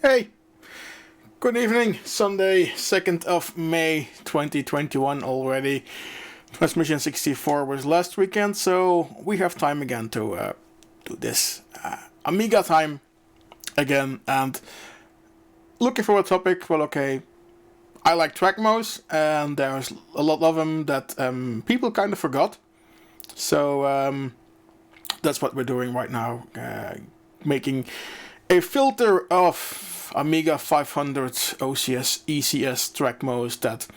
Hey, good evening. Sunday, 2nd of May 2021 already. Transmission 64 was last weekend, so we have time again to do this. Amiga time again, and looking for a topic. Well, okay, I like Trackmos, and there's a lot of them that people kind of forgot. So that's what we're doing right now, making a filter of Amiga 500 OCS, ECS Trackmos that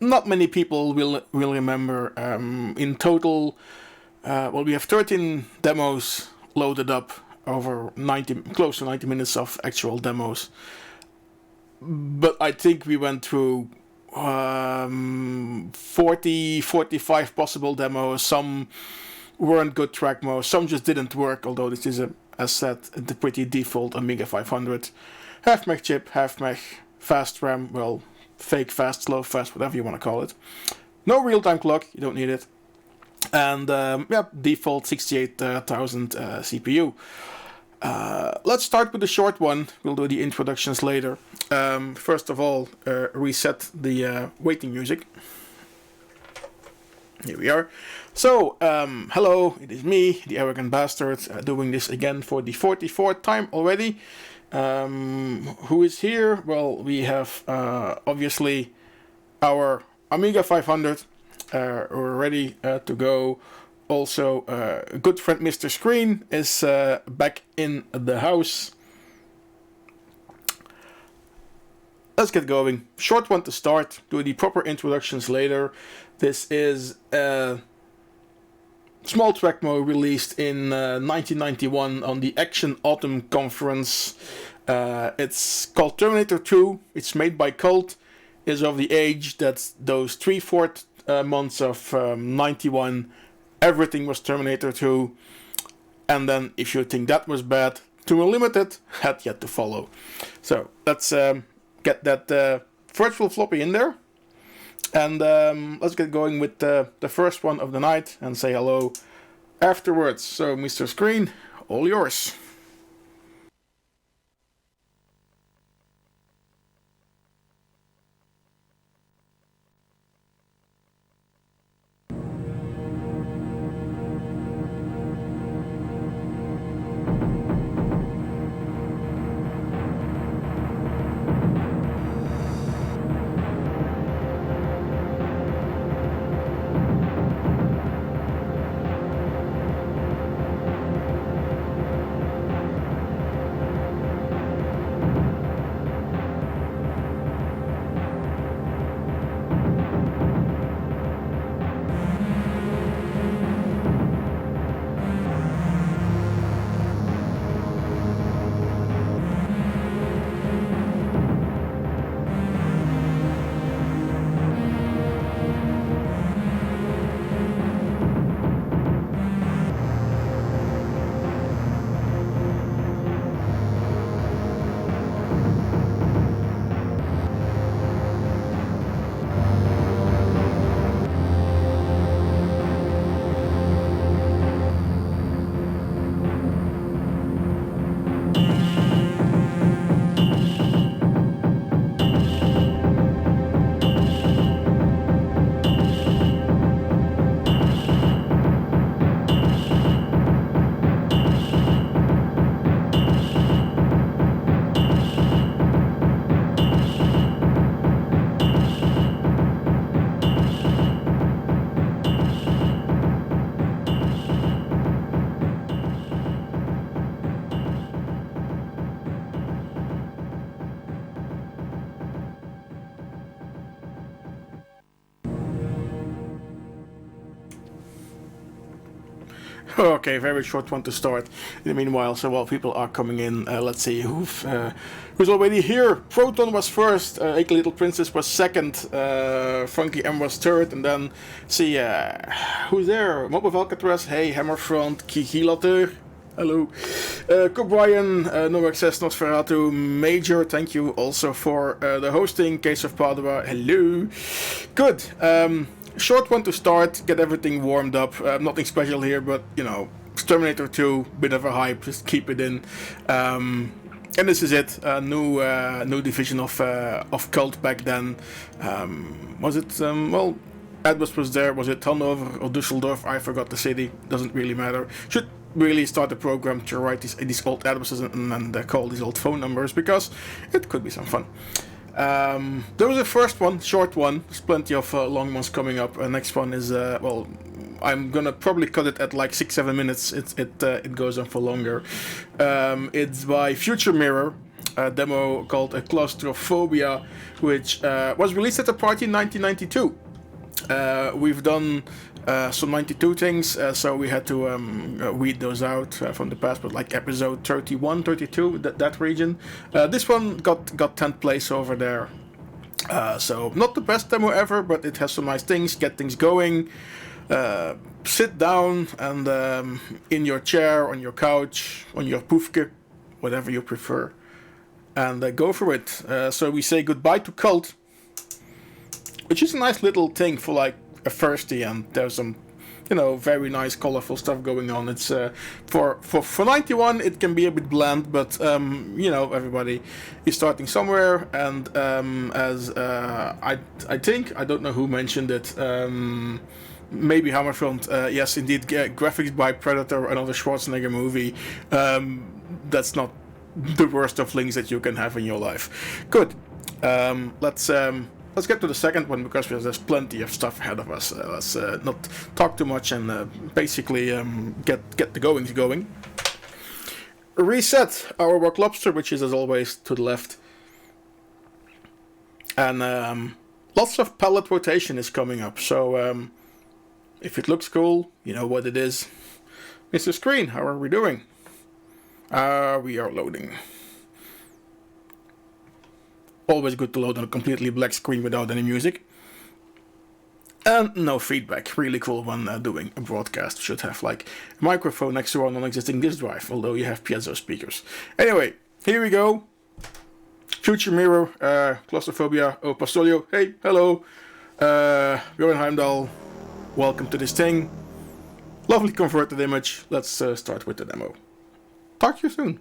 not many people will remember. In total, we have 13 demos loaded up over close to 90 minutes of actual demos. But I think we went through 40, 45 possible demos. Some weren't good Trackmos, some just didn't work, although this is, as said, the pretty default Amiga 500. Half mech chip, half mech, fast RAM, well, fake fast, slow fast, whatever you want to call it. No real-time clock, you don't need it. And default 68,000 CPU. Let's start with the short one. We'll do the introductions later. First of all, reset the waiting music. Here we are. So, hello, it is me, the arrogant bastard, doing this again for the 44th time already. Who is here? Well, we have obviously our Amiga 500. We're ready to go. Also, good friend Mr. Screen is back in the house. Let's get going. Short one to start. Do the proper introductions later. This is a small Trackmo released in 1991 on the Action Autumn Conference. It's called Terminator 2. It's made by Cult. Is of the age that those 3/4 months of 91, everything was Terminator 2. And then if you think that was bad, To Unlimited had yet to follow. So let's get that virtual floppy in there. And let's get going with the first one of the night and say hello afterwards. So, Mr. Screen, all yours. Okay, very short one to start. In the meanwhile, so while people are coming in, let's see who's already here. Proton was first, Eke Little Princess was second, Funky M was third, and then see who's there? Mob of Alcatraz, hey, Hammerfront, Kiki Later, hello. Cobrian, No Access, Nosferatu, Major, thank you also for the hosting. Case of Padua, hello. Good. Short one to start, get everything warmed up. Nothing special here, but you know, Terminator 2, bit of a hype, just keep it in. And this is it, a new division of Cult back then. Was it, well, Edwards was there, was it Hannover or Düsseldorf? I forgot the city, doesn't really matter. Should really start a program to write these old addresses and call these old phone numbers, because it could be some fun. There was a first one, short one. There's plenty of long ones coming up. Next one is, well, I'm gonna probably cut it at like 6-7 minutes. It goes on for longer. It's by Future Mirror, a demo called Claustrophobia, which was released at a party in 1992. We've done some 92 things, so we had to weed those out from the past, but like episode 31, 32, that region. This one got 10th place over there. So not the best demo ever, but it has some nice things, get things going. Sit down and in your chair, on your couch, on your poofke, whatever you prefer, and go for it. So we say goodbye to Cult, which is a nice little thing for like a firsty, and there's some, you know, very nice colorful stuff going on. It's for 91 it can be a bit bland, but you know, everybody is starting somewhere, and as I think, I don't know who mentioned it, maybe Hammerfront, yes indeed, graphics by Predator, another Schwarzenegger movie. That's not the worst of things that you can have in your life. Good. Let's get to the second one, because there's plenty of stuff ahead of us. Let's not talk too much and basically get the goings going. Reset our work lobster, which is as always to the left. And lots of palette rotation is coming up, so if it looks cool, you know what it is. Mr. Screen, how are we doing? We are loading. Always good to load on a completely black screen without any music. And no feedback. Really cool when doing a broadcast. Should have like a microphone next to our non-existing disk drive, although you have piezo speakers. Anyway, here we go. Future Mirror, Claustrophobia, Pastolio. Hey, hello. Bjorn Heimdall. Welcome to this thing. Lovely converted image. Let's start with the demo. Talk to you soon.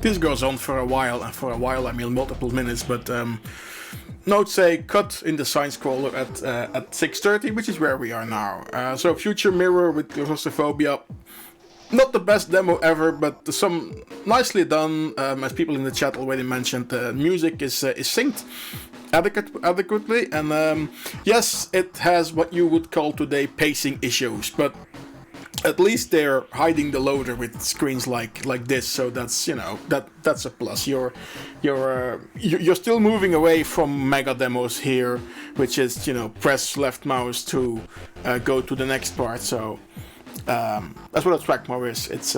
This goes on for a while, and for a while I mean multiple minutes, but note say cut in the side scroller at 6:30, which is where we are now. So Future Mirror with Claustrophobia. Not the best demo ever, but some nicely done. As people in the chat already mentioned, the music is synced adequately, and yes, it has what you would call today pacing issues, but at least they're hiding the loader with screens like this, so that's, you know, that's a plus. You're still moving away from Megademos here, which is, you know, press left mouse to go to the next part. So that's what a Trackmos is. It's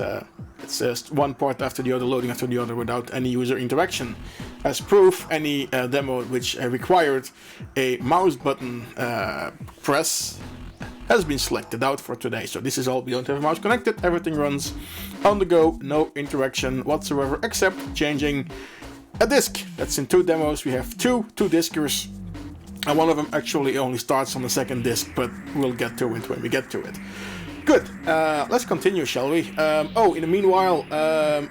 just one part after the other, loading after the other, without any user interaction. As proof, any demo which required a mouse button press has been selected out for today. So this is all, we don't have a mouse connected, everything runs on the go, no interaction whatsoever, except changing a disc. That's in two demos. We have two diskers, and one of them actually only starts on the second disc, but we'll get to it when we get to it. Good, let's continue, shall we? In the meanwhile,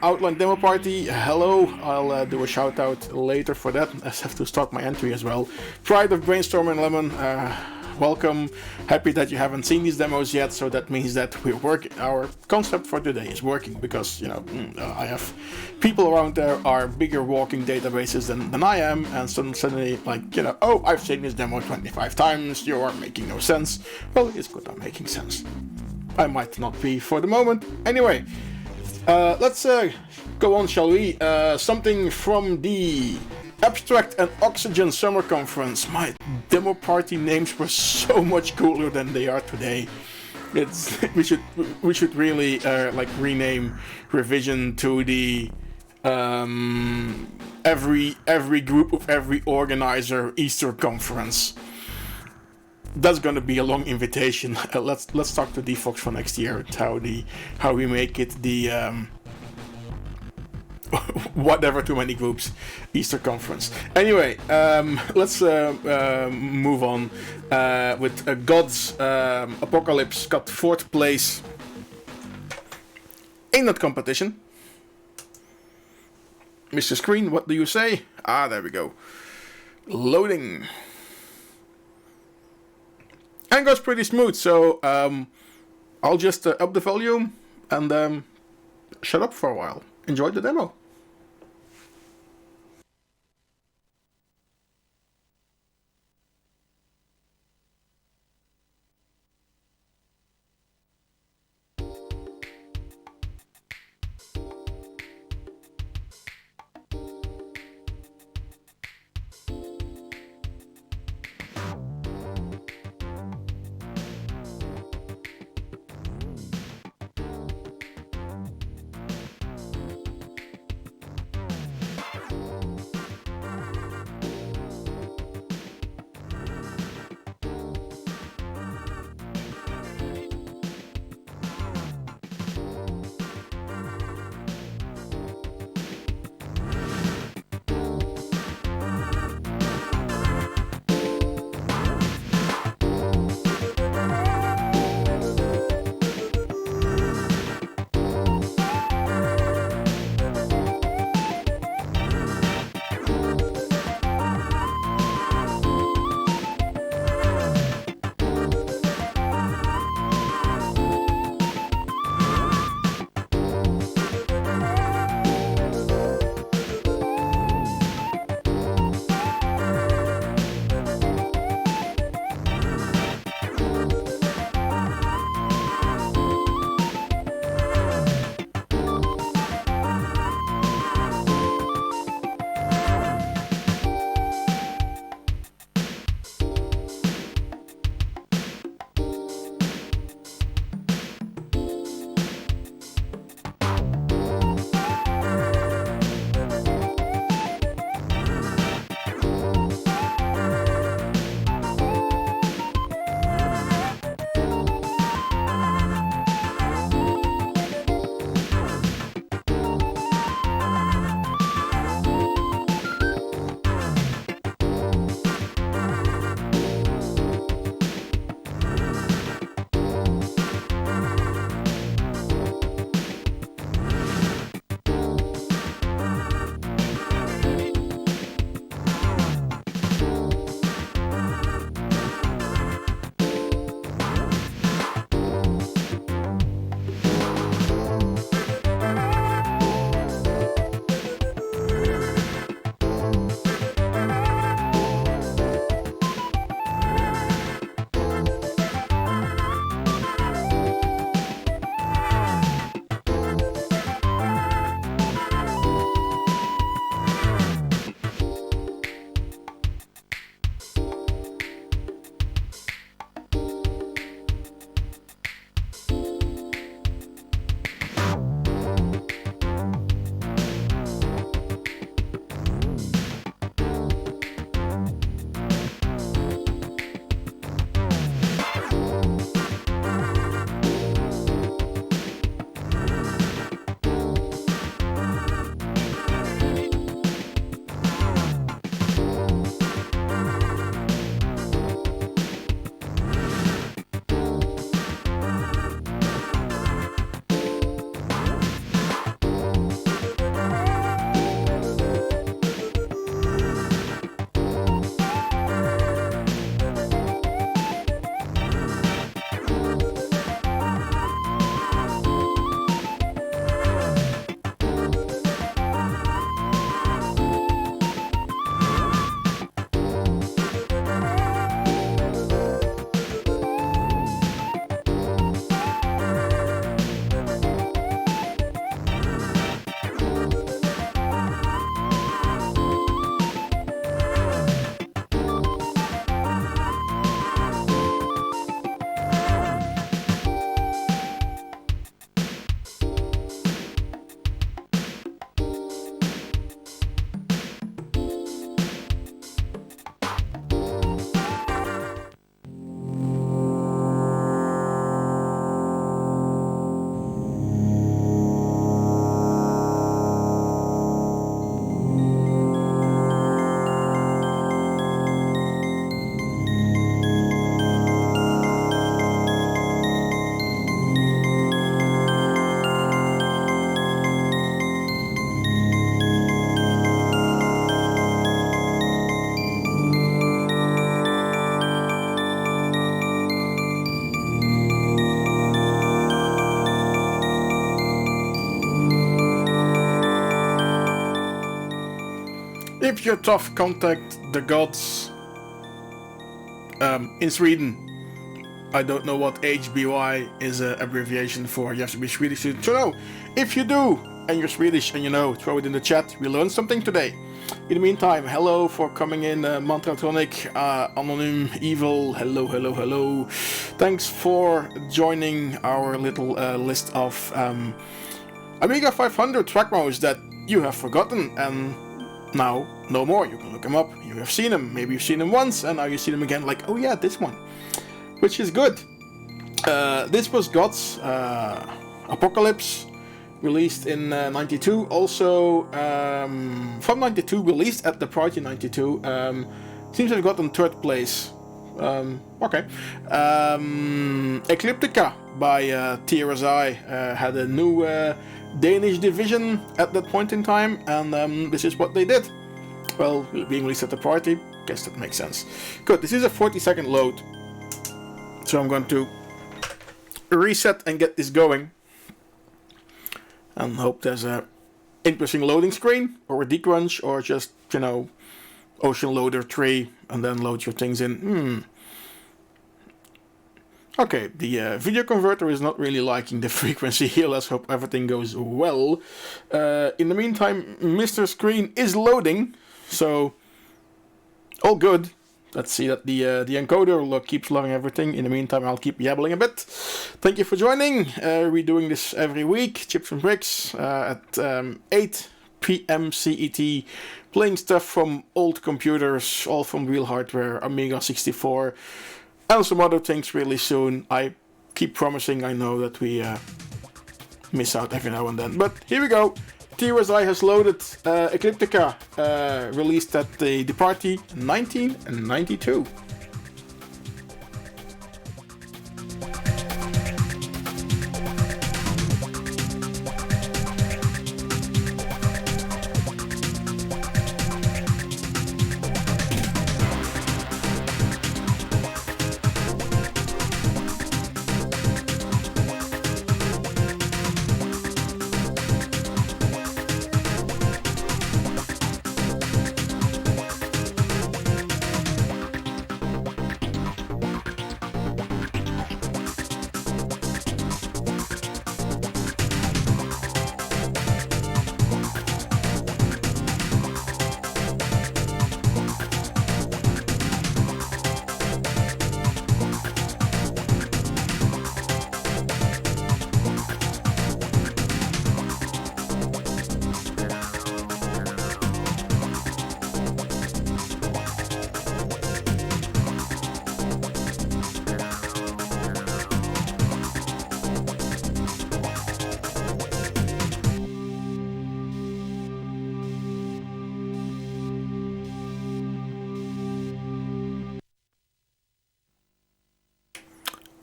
Outline Demo Party, hello. I'll do a shout out later for that. I have to start my entry as well. Pride of Brainstorm and Lemon, welcome. Happy that you haven't seen these demos yet, so that means that we're working. Our concept for today is working, because, you know, I have people around there are bigger walking databases than I am, and suddenly, like, you know, oh, I've seen this demo 25 times, you are making no sense. Well, it's good I'm making sense. I might not be for the moment. Anyway, let's go on, shall we? Something from the Abstract and Oxygen Summer Conference. My demo party names were so much cooler than they are today. It's we should really like rename Revision to the every group of every organizer Easter conference. That's gonna be a long invitation. Let's talk to DFox for next year. How we make it the whatever too many groups Easter conference. Anyway, let's move on with God's Apocalypse got 4th place in that competition. Mr. Screen, what do you say? Ah, there we go. Loading. And goes pretty smooth, so I'll just up the volume and shut up for a while. Enjoy the demo. If you're tough, contact the gods in Sweden. I don't know what HBY is an abbreviation for. You have to be Swedish to know. If you do, and you're Swedish and you know, throw it in the chat. We learned something today. In the meantime, hello for coming in, Mantratronic, Anonym, Evil, hello. Thanks for joining our little list of Amiga 500 Trackmos that you have forgotten, and now no more. You can look them up. You have seen them. Maybe you've seen them once, and now you see them again, like, oh yeah, this one. Which is good. This was God's Apocalypse, released in 92. Also, from 92, released at the Pride in 92. Seems to have gotten third place. Okay. Ecliptica by TRSI had a new Danish division at that point in time, and this is what they did. Well, being released at the party, guess that makes sense. Good, this is a 40-second load. So I'm going to reset and get this going. And hope there's a interesting loading screen, or a decrunch, or just, you know, Ocean Loader 3, and then load your things in. Okay, the video converter is not really liking the frequency here. Let's hope everything goes well. In the meantime, Mr. Screen is loading, so all good. Let's see that the encoder keeps loading everything. In the meantime, I'll keep yabbling a bit. Thank you for joining. We're doing this every week, Chips and Bricks, at 8 p.m. CET. Playing stuff from old computers, all from real hardware, Amiga 64, and some other things really soon. I keep promising, I know that we miss out every now and then. But here we go. TRSI has loaded Ecliptica, released at the party 1992.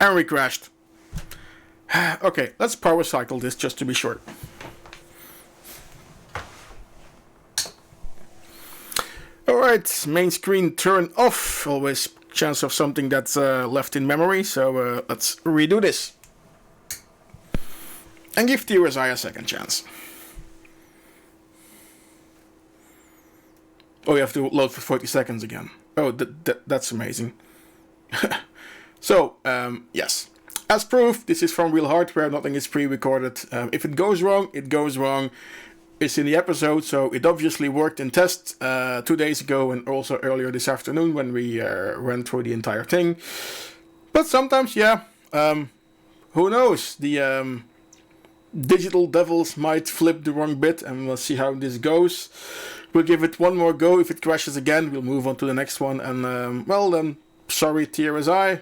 And we crashed. Okay, let's power cycle this just to be sure. Alright, main screen turn off. Always chance of something that's left in memory, so let's redo this. And give TRSI a second chance. Oh, you have to load for 40 seconds again. Oh, that's amazing. So, yes. As proof, this is from real hardware, nothing is pre-recorded. If it goes wrong, it goes wrong. It's in the episode, so it obviously worked in test 2 days ago and also earlier this afternoon when we went through the entire thing. But sometimes, yeah, who knows? The digital devils might flip the wrong bit, and we'll see how this goes. We'll give it one more go. If it crashes again, we'll move on to the next one. And, well, then, sorry TRSI.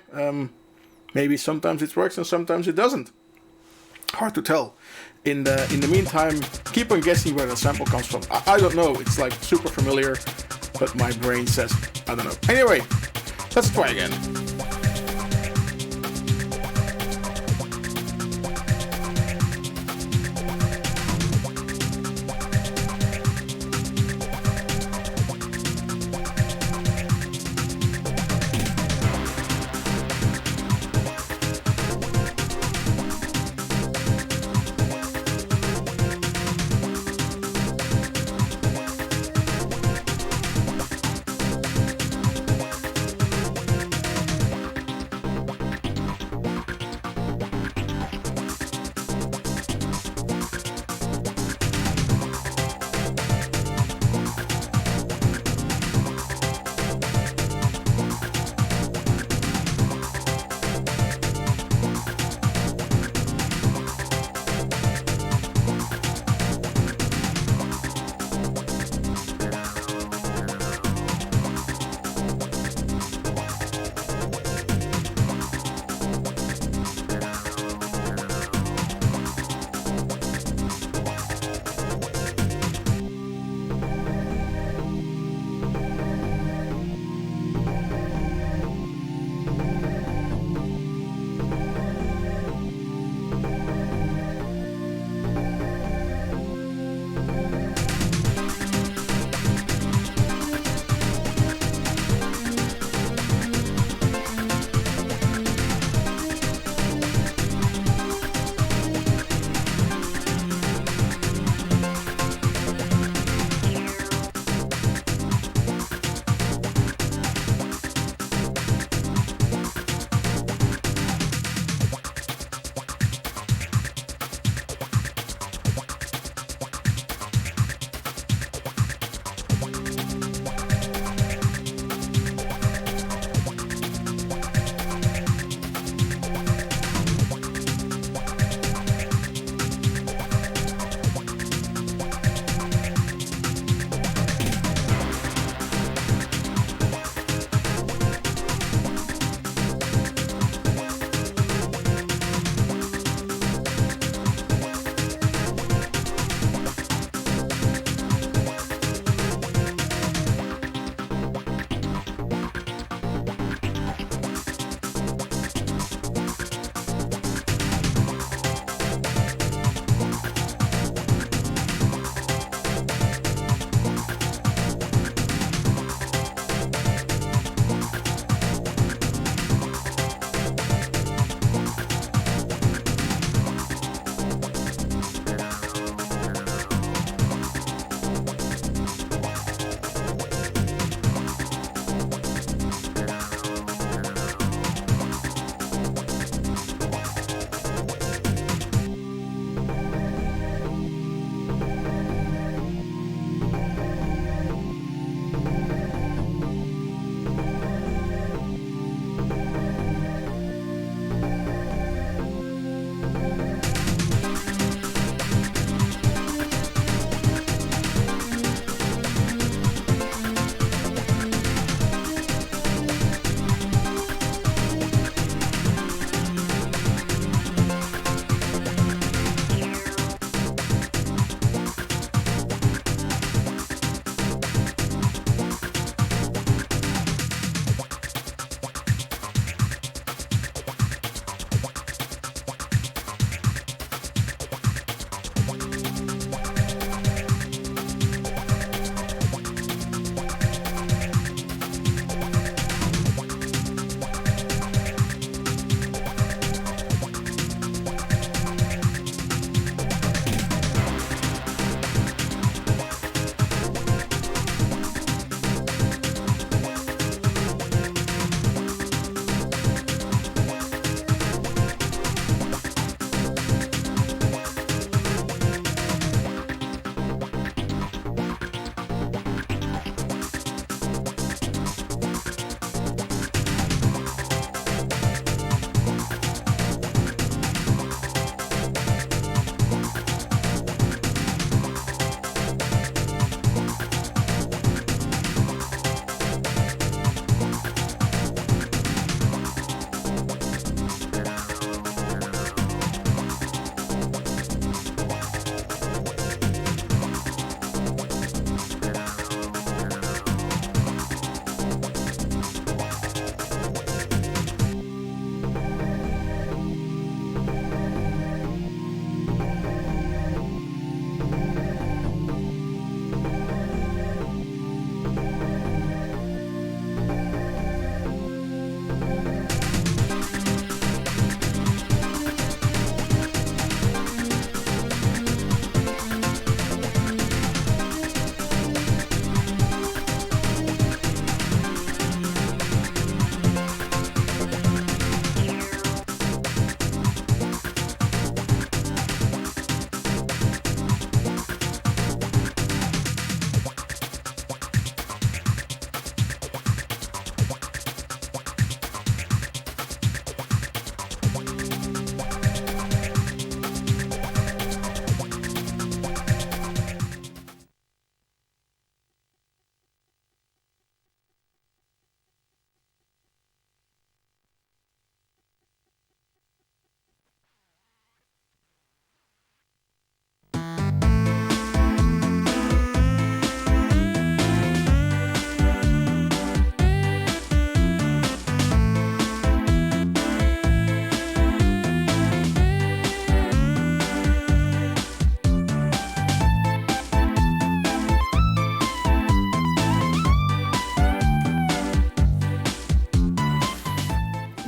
Maybe sometimes it works and sometimes it doesn't. Hard to tell. In the meantime, keep on guessing where the sample comes from. I don't know. It's like super familiar, but my brain says I don't know. Anyway, let's try again.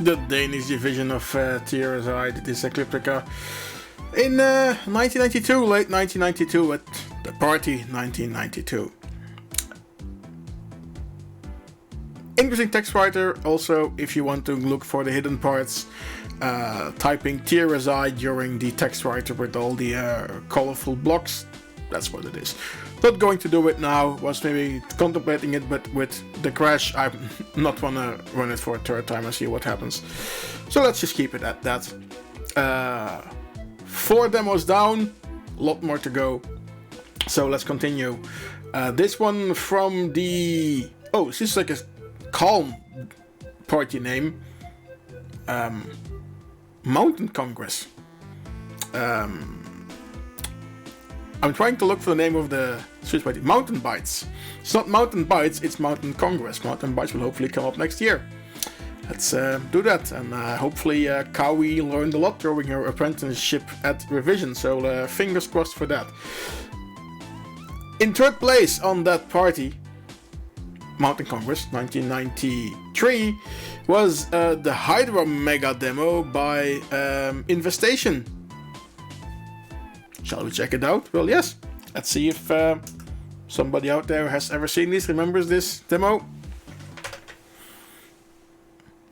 the Danish division of TRSI, did this Ecliptica in 1992, late 1992, at the party 1992. Interesting text writer. Also, if you want to look for the hidden parts, typing TRSI during the text writer with all the colorful blocks, that's what it is. Not going to do it now, was maybe contemplating it, but with the crash, I'm not wanna run it for a third time and see what happens. So let's just keep it at that. 4 demos down, a lot more to go. So let's continue. This one from the... Oh, this is like a calm party name. Mountain Congress. I'm trying to look for the name of the Swiss party. Mountain Bites. It's not Mountain Bites, it's Mountain Congress. Mountain Bites will hopefully come up next year. Let's do that, and hopefully Kawi learned a lot during her apprenticeship at Revision, so fingers crossed for that. In third place on that party, Mountain Congress 1993, was the Hydra Megademo by Investation. Shall we check it out? Well, yes. Let's see if somebody out there has ever seen this, remembers this demo.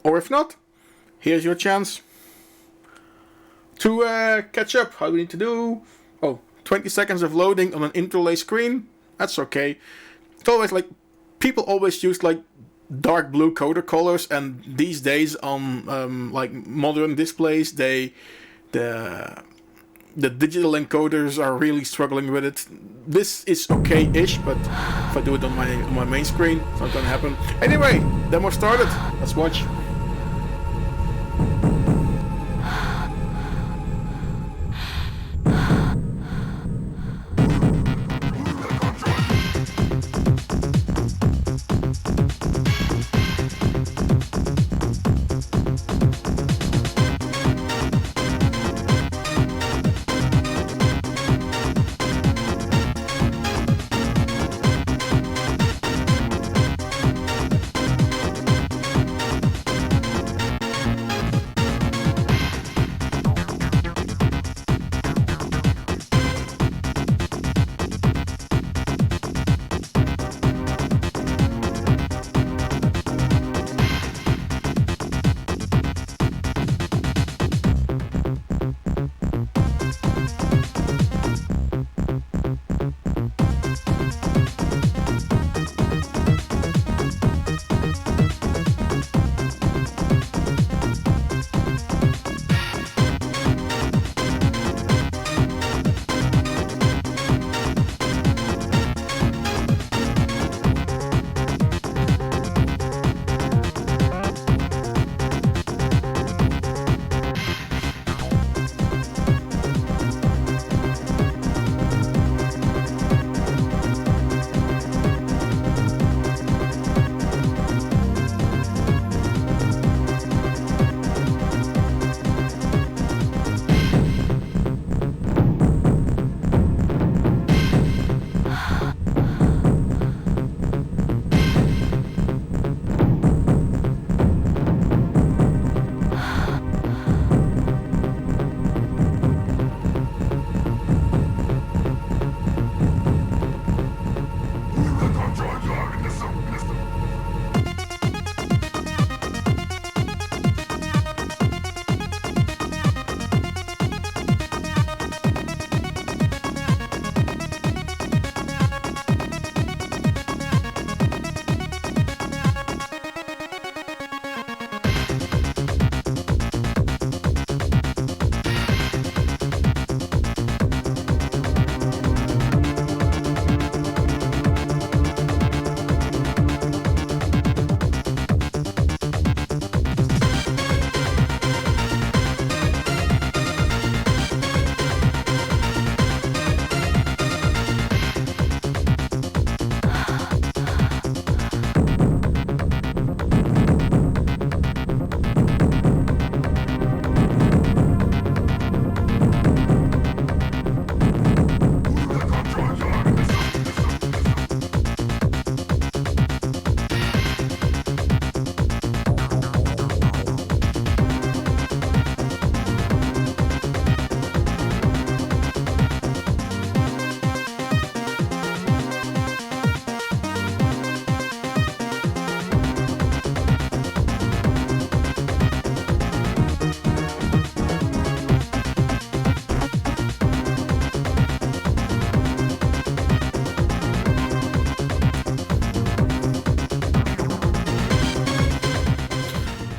Or if not, here's your chance to catch up. How do we need to do? Oh, 20 seconds of loading on an interlay screen. That's okay. It's always like, people always use like dark blue coder colors, and these days on like modern displays, the digital encoders are really struggling with it. This is okay-ish, but if I do it on my main screen, it's not gonna happen. Anyway, demo started. Let's watch.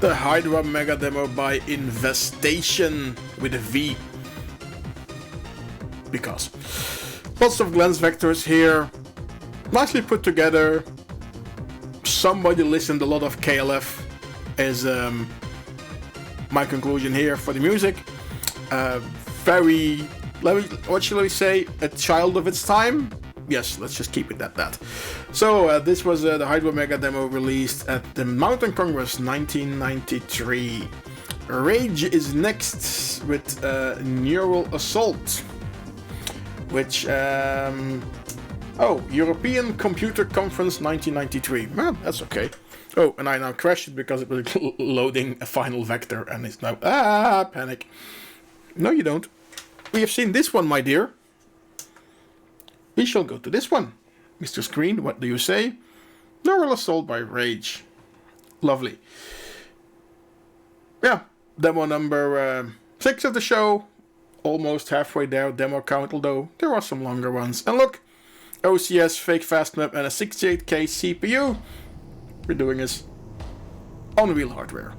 the Hydra Megademo by Investation with a V. Because. Lots of glance vectors here. Nicely put together. Somebody listened a lot of KLF is my conclusion here for the music. Very, what shall we say, a child of its time? Yes, let's just keep it at that. So this was the Hydra Megademo released at the Mountain Congress 1993. Rage is next with Neural Assault, which European Computer Conference 1993. Well, that's okay. Oh, and I now crashed it because it was loading a final vector and it's now panic. No, you don't. We have seen this one, my dear. We shall go to this one. Mr. Screen, what do you say? Neural Assault by Rage. Lovely. Yeah, demo number 6 of the show. Almost halfway there, demo count, although there are some longer ones. And look, OCS, fake fast map, and a 68K CPU. We're doing this on real hardware.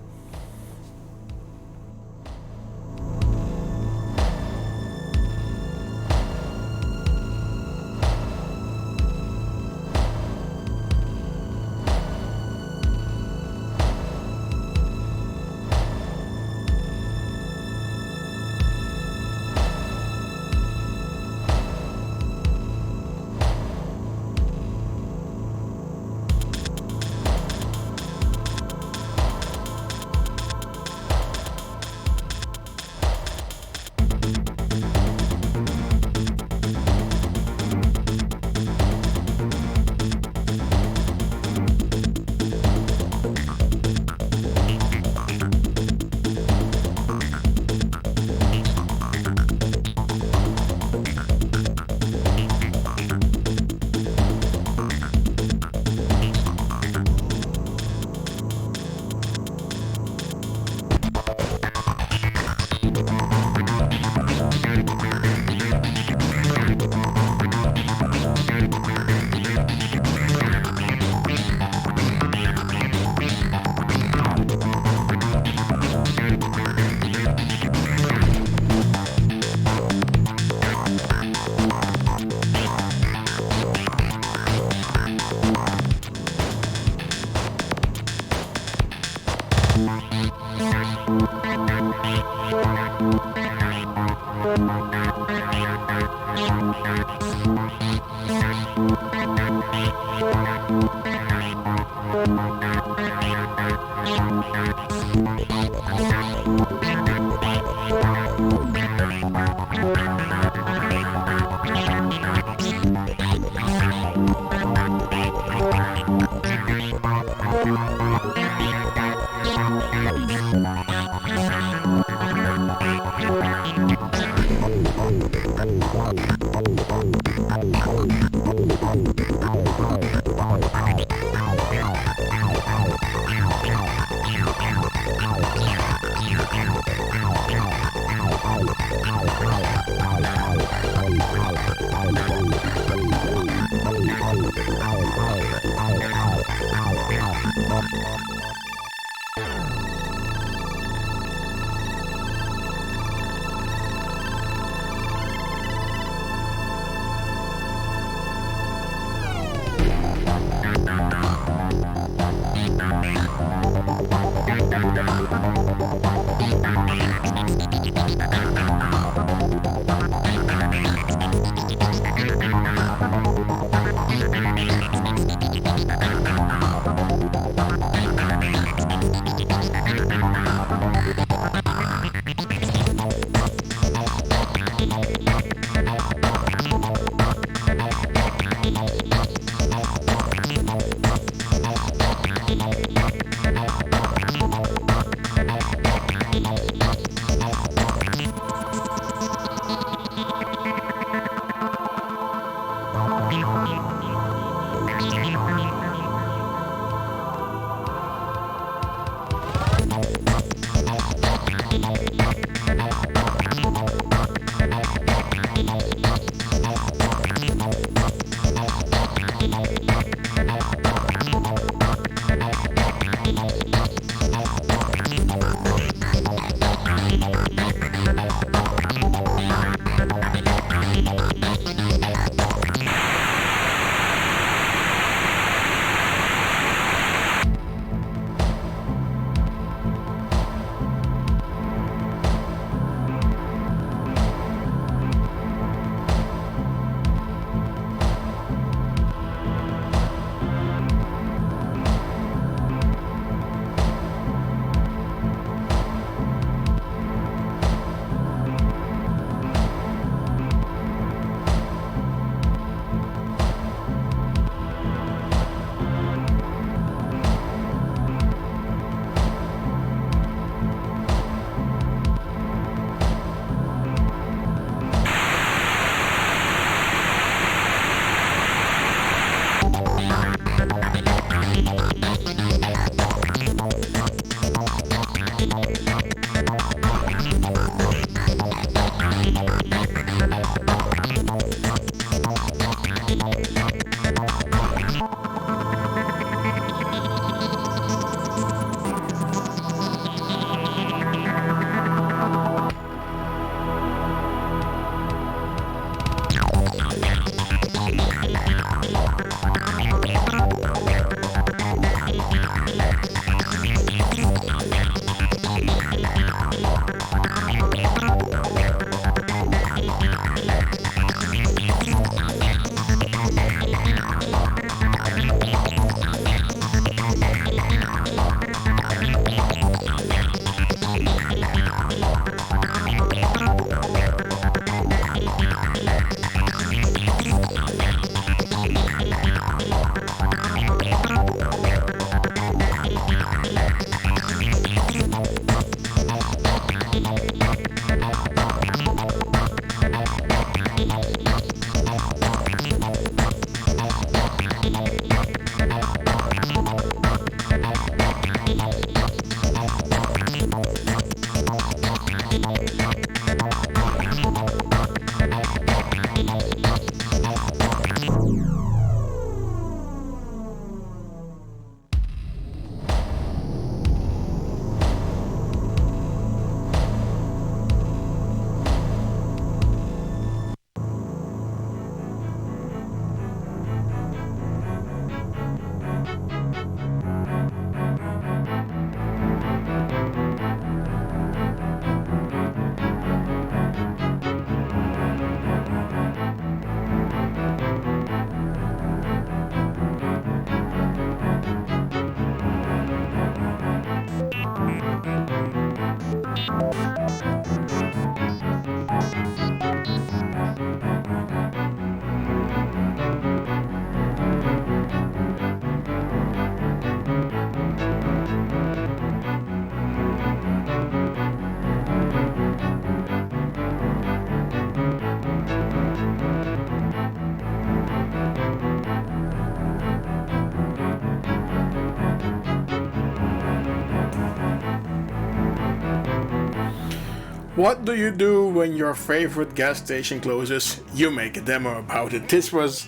What do you do when your favorite gas station closes? You make a demo about it. This was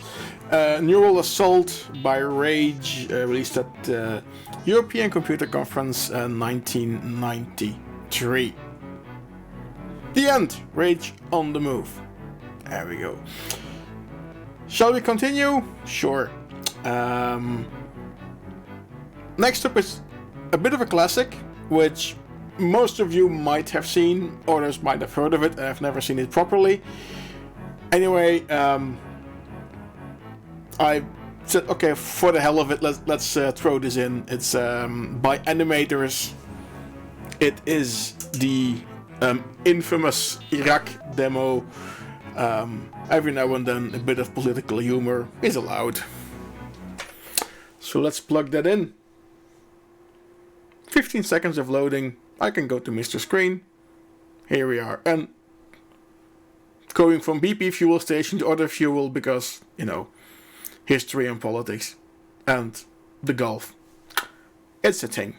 Neural Assault by Rage, released at the European Computer Conference 1993. The end. Rage on the move. There we go. Shall we continue? Sure. Next up is a bit of a classic, which most of you might have seen, others might have heard of it, and I've never seen it properly. Anyway, I said, okay, for the hell of it, let's throw this in. It's by Animators. It is the infamous Iraq demo. Every now and then a bit of political humor is allowed. So let's plug that in. 15 seconds of loading. I can go to Mr. Screen. Here we are. And going from BP fuel station to other fuel because, you know, history and politics and the Gulf. It's a thing.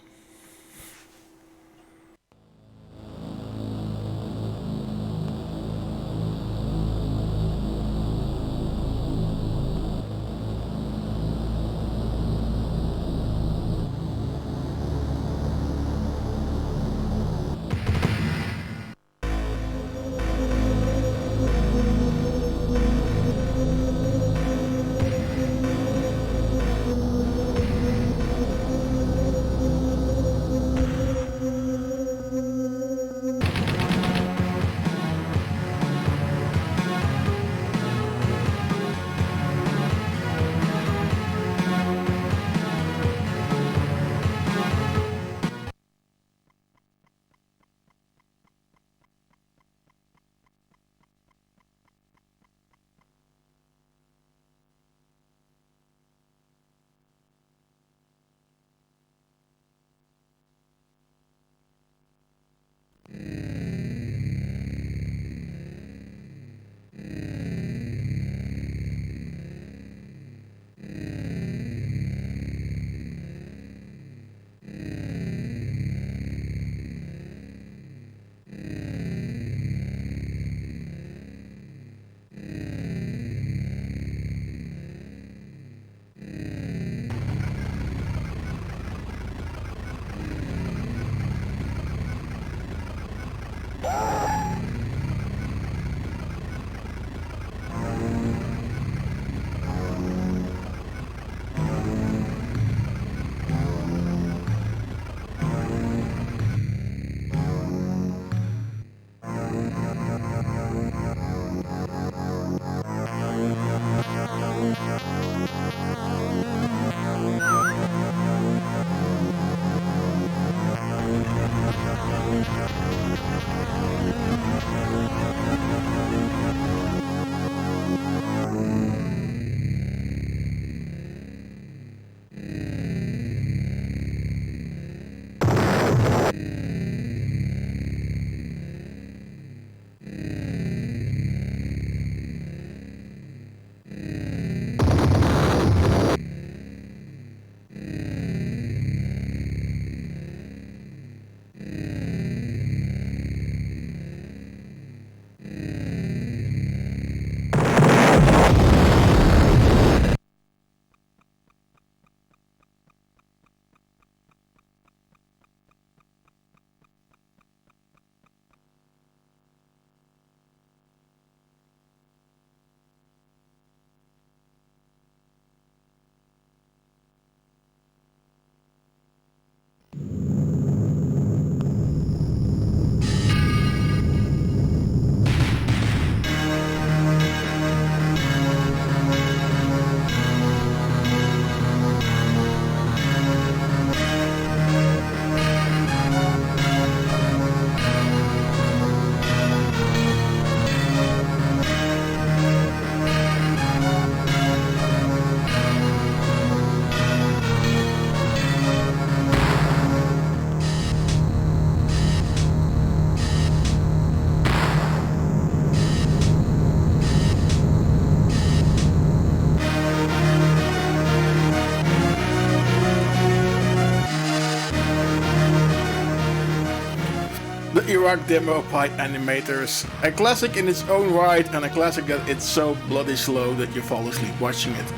Iraq demo by Animators. A classic in its own right, and a classic that it's so bloody slow that you fall asleep watching it.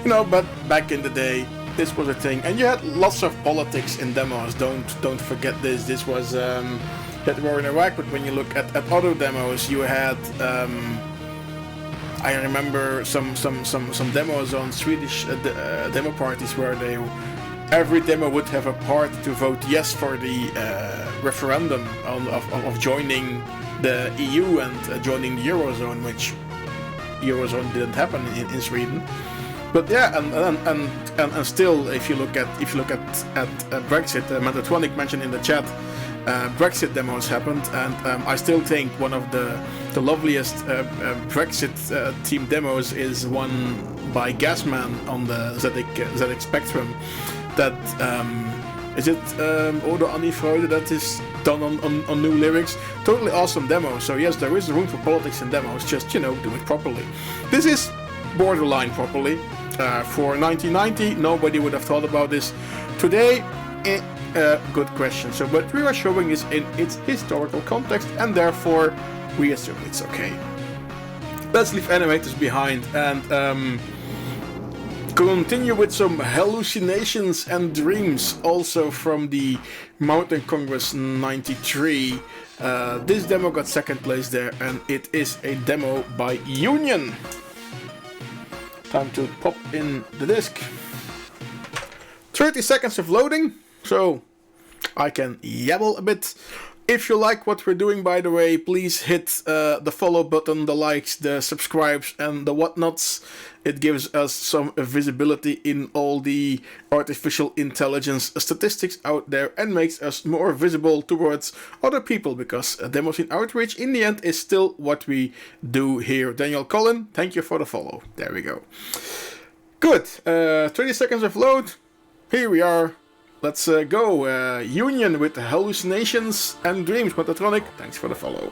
You know, but back in the day, this was a thing, and you had lots of politics in demos. Don't forget this. This was that war in Iraq, but when you look at other demos, you had I remember some demos on Swedish demo parties where every demo would have a part to vote yes for the referendum of joining the EU and joining the Eurozone, which Eurozone didn't happen in Sweden. But yeah, and still, if you look at Brexit, Metatronic mentioned in the chat, Brexit demos happened, and I still think one of the loveliest Brexit team demos is one by Gasman on the ZX Spectrum. That is it Ode Annie Freude, that is done on new lyrics. Totally awesome demo. So yes, there is room for politics in demos, just, you know, do it properly. This is borderline properly. For 1990, nobody would have thought about this. Today, good question. So what we are showing is in its historical context, and therefore we assume it's okay. Let's leave Animators behind and continue with some Hallucinations and Dreams, also from the Mountain Congress 93. This demo got second place there, and it is a demo by Union. Time to pop in the disc. 30 seconds of loading, so I can yabble a bit. If you like what we're doing, by the way, please hit the follow button, the likes, the subscribes, and the whatnots. It gives us some visibility in all the artificial intelligence statistics out there and makes us more visible towards other people, because Demos in Outreach in the end is still what we do here. Daniel Collin, thank you for the follow. There we go. Good. 30 seconds of load. Here we are. Let's go. Union with Hallucinations and Dreams. Metatronic, thanks for the follow.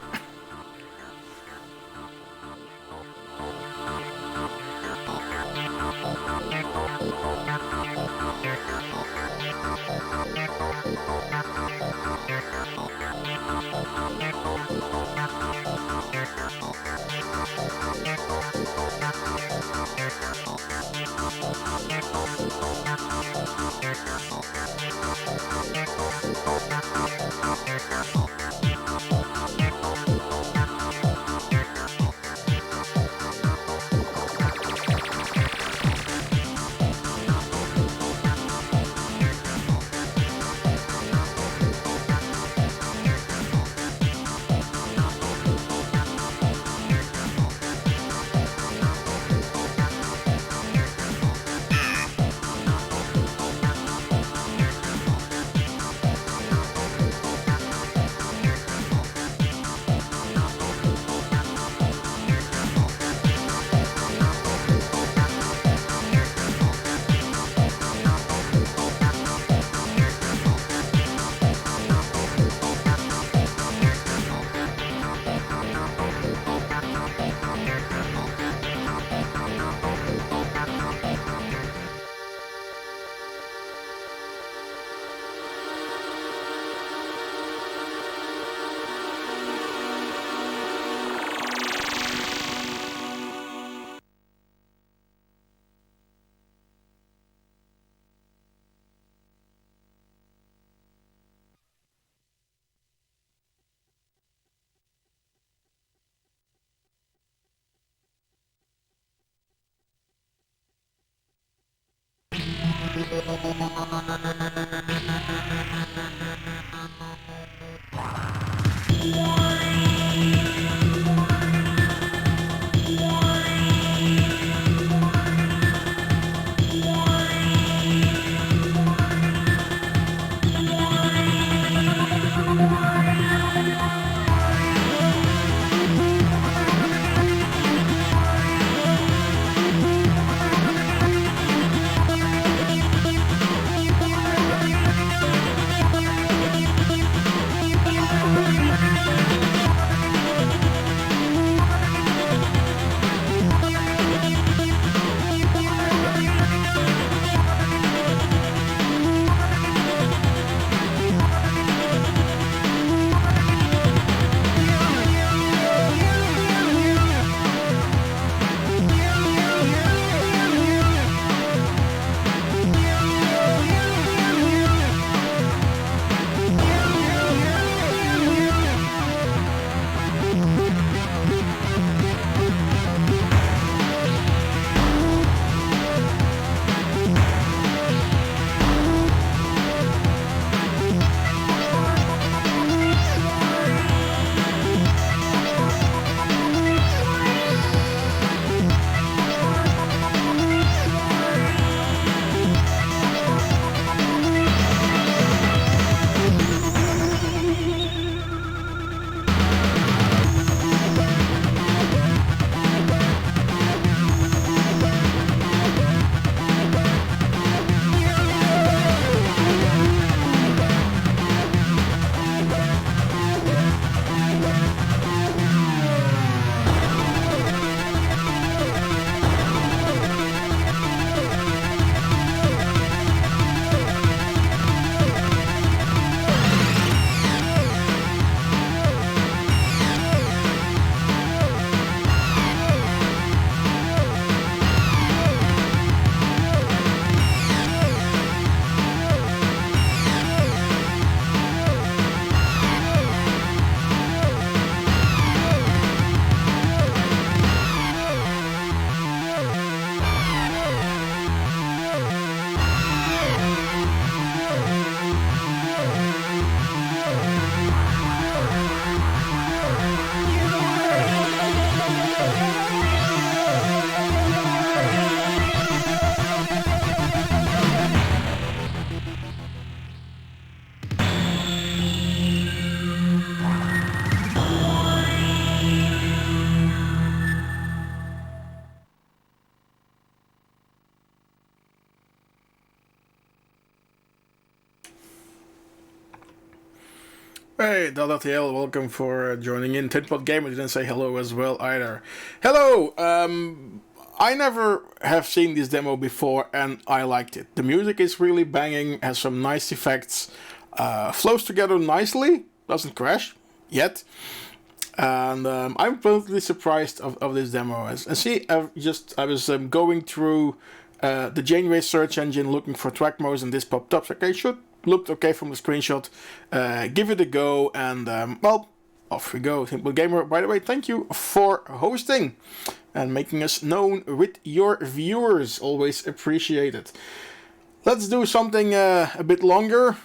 Hey, DLTL, welcome for joining in. Tinpot Gamer didn't say hello as well either. Hello! I never have seen this demo before and I liked it. The music is really banging, has some nice effects, flows together nicely, doesn't crash yet. And I'm pleasantly surprised of this demo. I was going through the Janeway search engine looking for Trackmos and this popped up. So okay, looked okay from the screenshot. Give it a go and well, off we go. Simple Gamer, by the way, thank you for hosting and making us known with your viewers. Always appreciated. Let's do something a bit longer.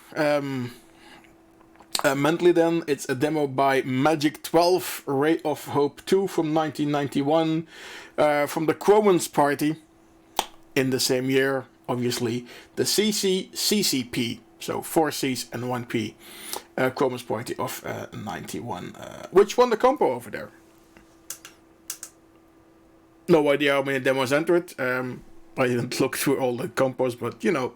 Mentally then, it's a demo by Magic 12, Ray of Hope 2 from 1991, from the Chromance party in the same year, obviously, the CCCCP, so 4 Cs and 1 P, Chromance party of 91, which won the compo over there. No idea how many demos entered, I didn't look through all the compos, but you know,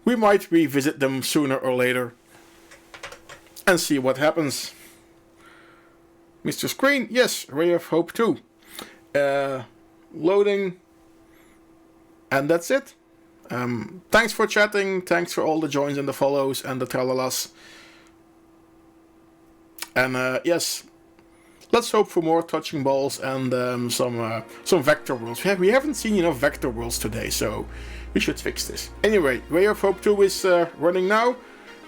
we might revisit them sooner or later. And see what happens. Mr. Screen, yes, Ray of Hope 2. Loading. And that's it. Thanks for chatting, thanks for all the joins and the follows and the tralalas. And yes, let's hope for more touching balls and some vector worlds. We haven't seen enough vector worlds today, so we should fix this. Anyway, Ray of Hope 2 is running now.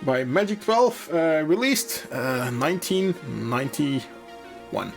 By Magic 12, released 1991.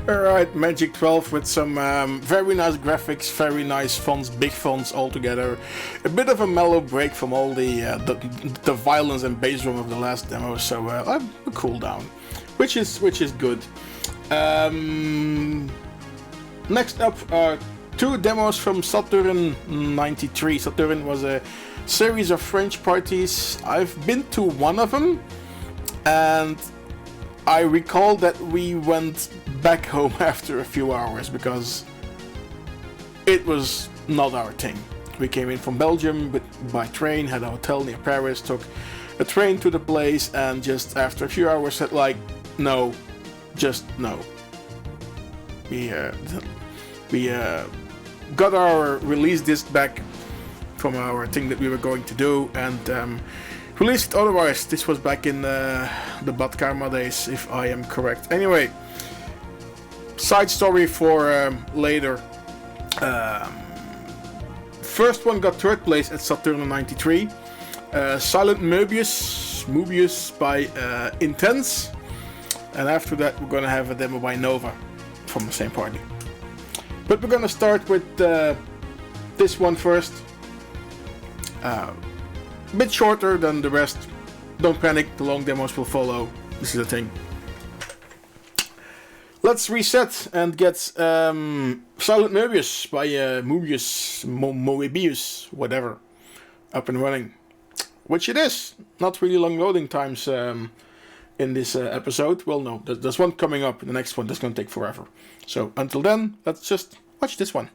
Alright, Magic 12 with some very nice graphics, very nice fonts, big fonts all together. A bit of a mellow break from all the violence and bass drum of the last demo, so a cool down, which is good. Next up are 2 demos from Saturn 93. Saturn was a series of French parties. I've been to one of them, and I recall that we went back home after a few hours because it was not our thing. We came in from Belgium by train, had a hotel near Paris, took a train to the place, and just after a few hours said like, no, just no. We got our release disc back from our thing that we were going to do, and released otherwise. This was back in the Bad Karma days, if I am correct. Anyway, side story for later. First one got 3rd place at Saturn 93. Silent Moebius by Intense. And after that we're gonna have a demo by Nova from the same party. But we're gonna start with this one first. A bit shorter than the rest. Don't panic, the long demos will follow. This is the thing. Let's reset and get Silent Moebius by Moebius, whatever, up and running. Which it is. Not really long loading times in this episode. Well, no, there's one coming up. The next one that's going to take forever. So until then, let's just watch this one.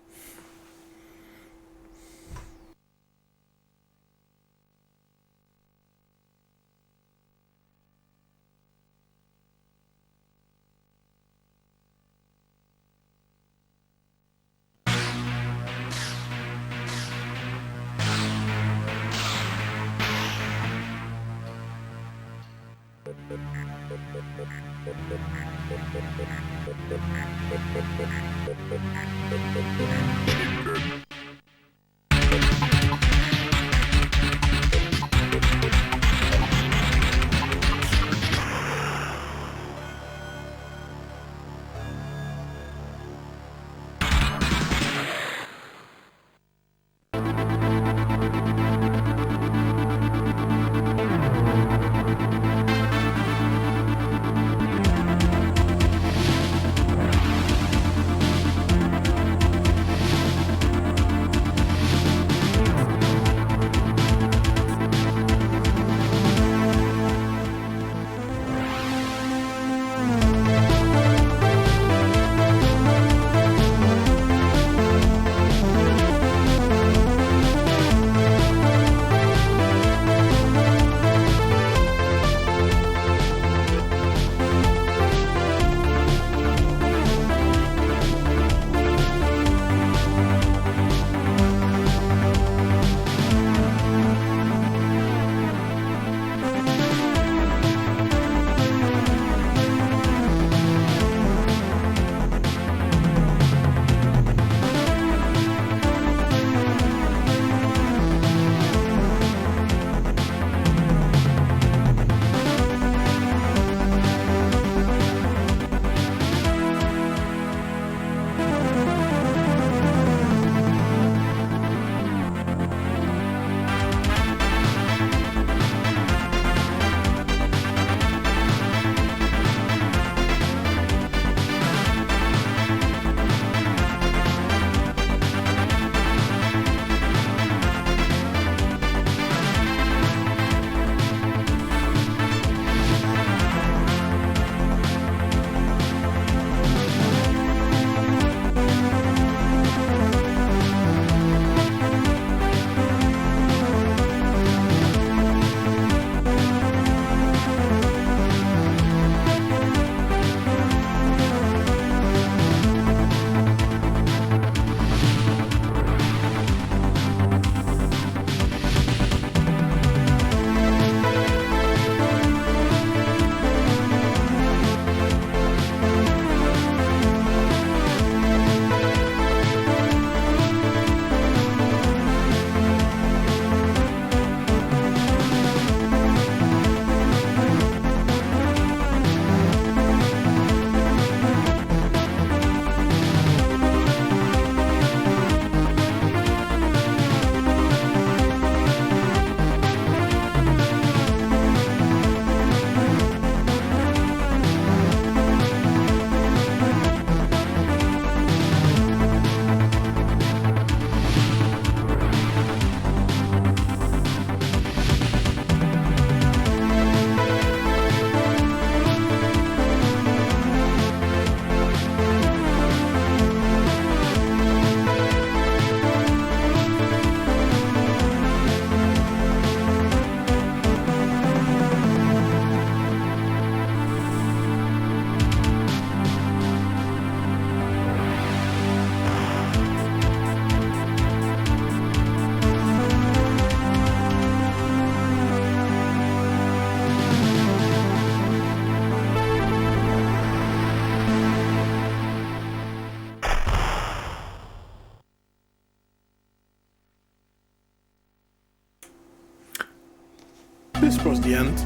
This was the end.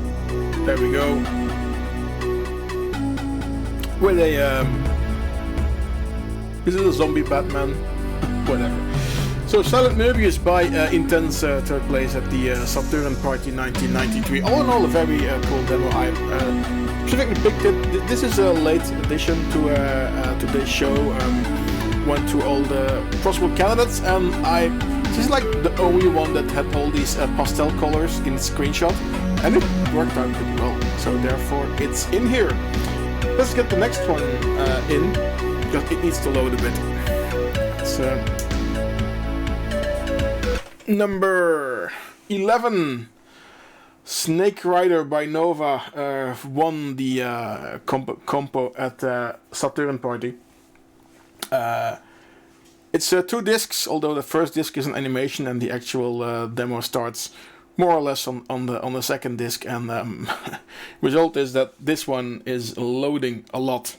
There we go. With a is it a zombie Batman? Whatever. So Silent Moebius by Intense, third place at the Saturne Party 1993. All in all, a very cool demo. I specifically picked it. This is a late addition to today's show. Went through all the possible candidates, and this is like the only one that had all these pastel colors in the screenshot, and it worked out pretty well. So therefore, it's in here. Let's get the next one in, because it needs to load a bit. It's number 11. Snake Rider by Nova won the compo at Saturn Party. It's 2 discs, although the first disc is an animation and the actual demo starts more or less on the second disc, and result is that this one is loading a lot.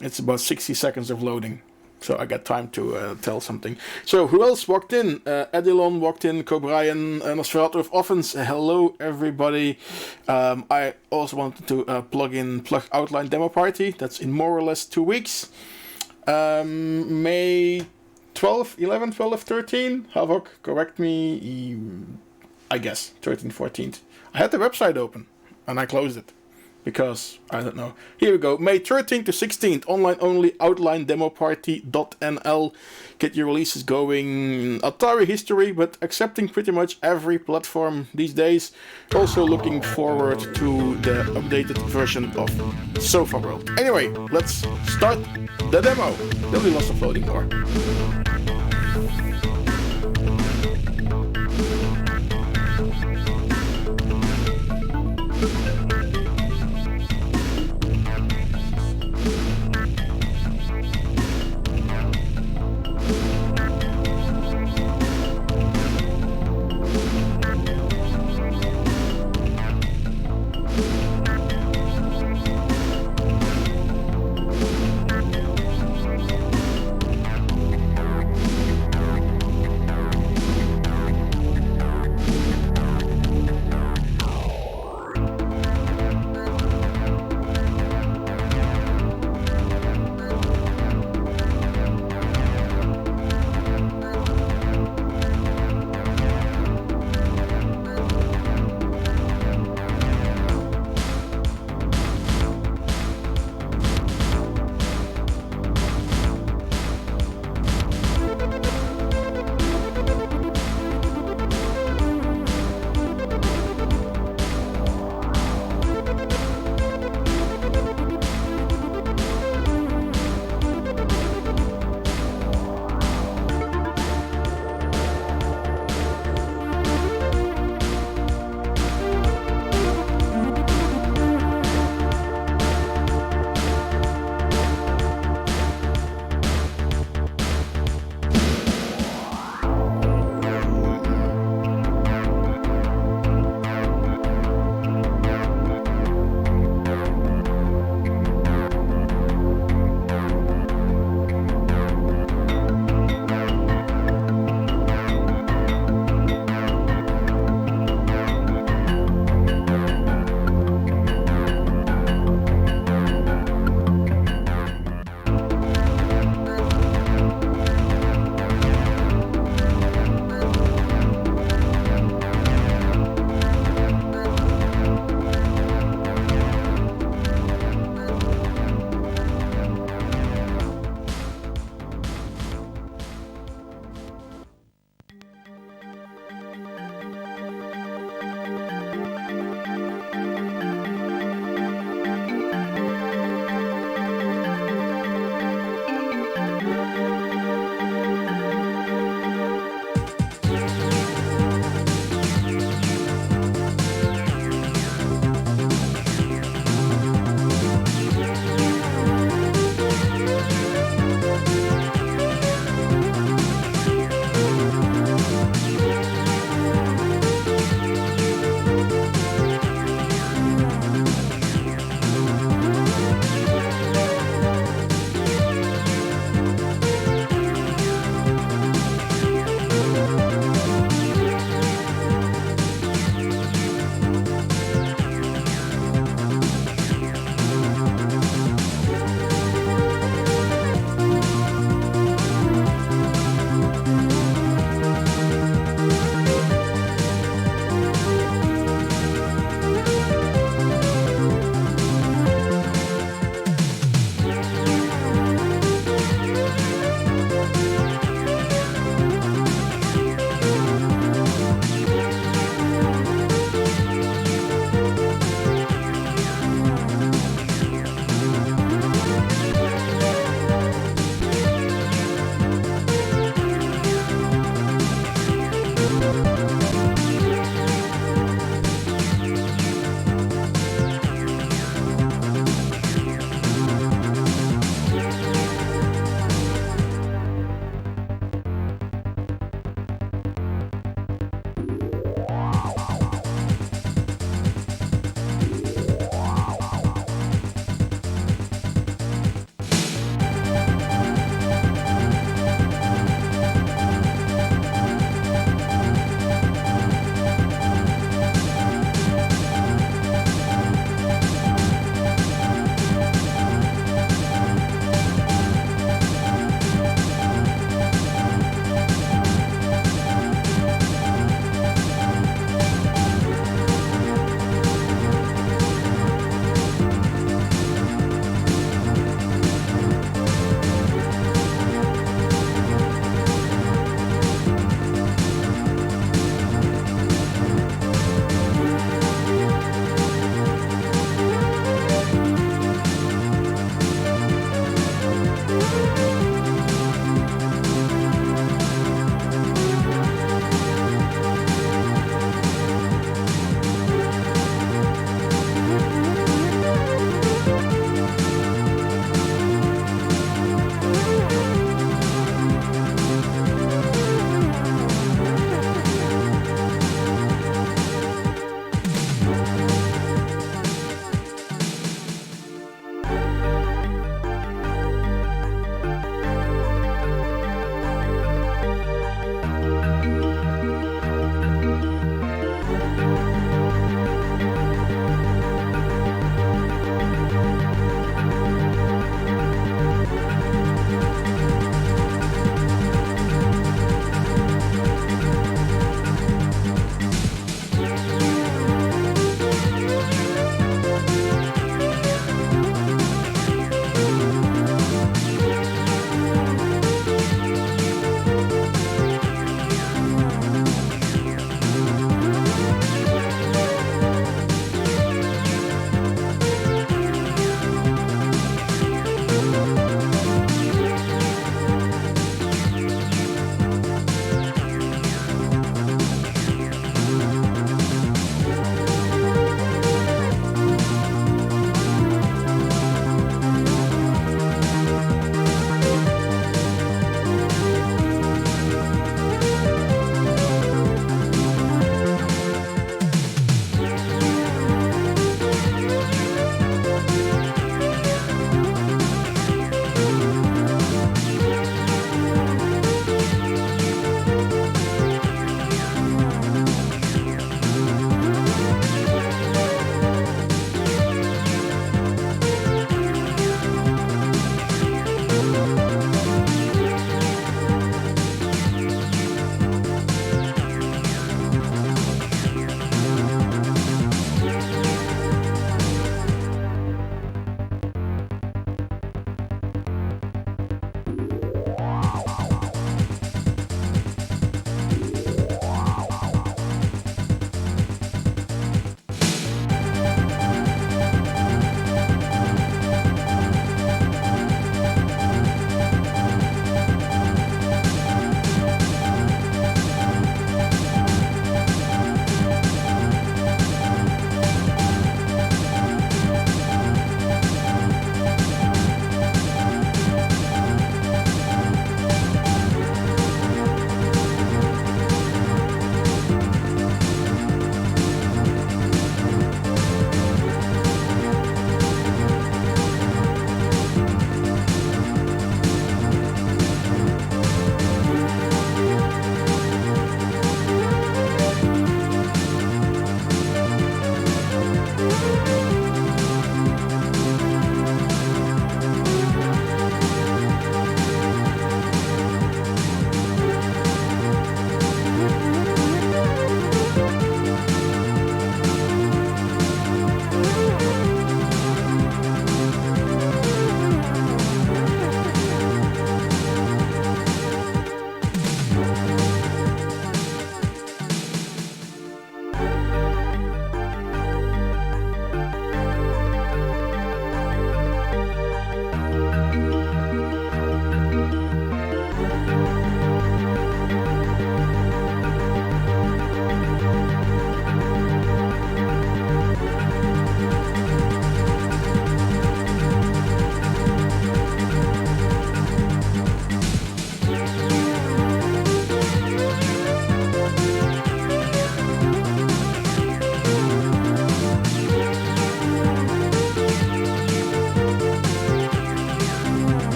It's about 60 seconds of loading, so I got time to tell something. So who else walked in? Edilon walked in, Cobrian, Nosferatu of Offense. Hello everybody. I also wanted to plug Outline Demo Party. That's in more or less 2 weeks. May 12, 11, 12, 13. Havok, correct me. I guess 13th, 14th. I had the website open and I closed it because I don't know. Here we go. May 13th to 16th, online only, Outline Demo Party.nl. Get your releases going. Atari history, but accepting pretty much every platform these days. Also looking forward to the updated version of Sofa World. Anyway, let's start the demo. There'll be lots of loading more.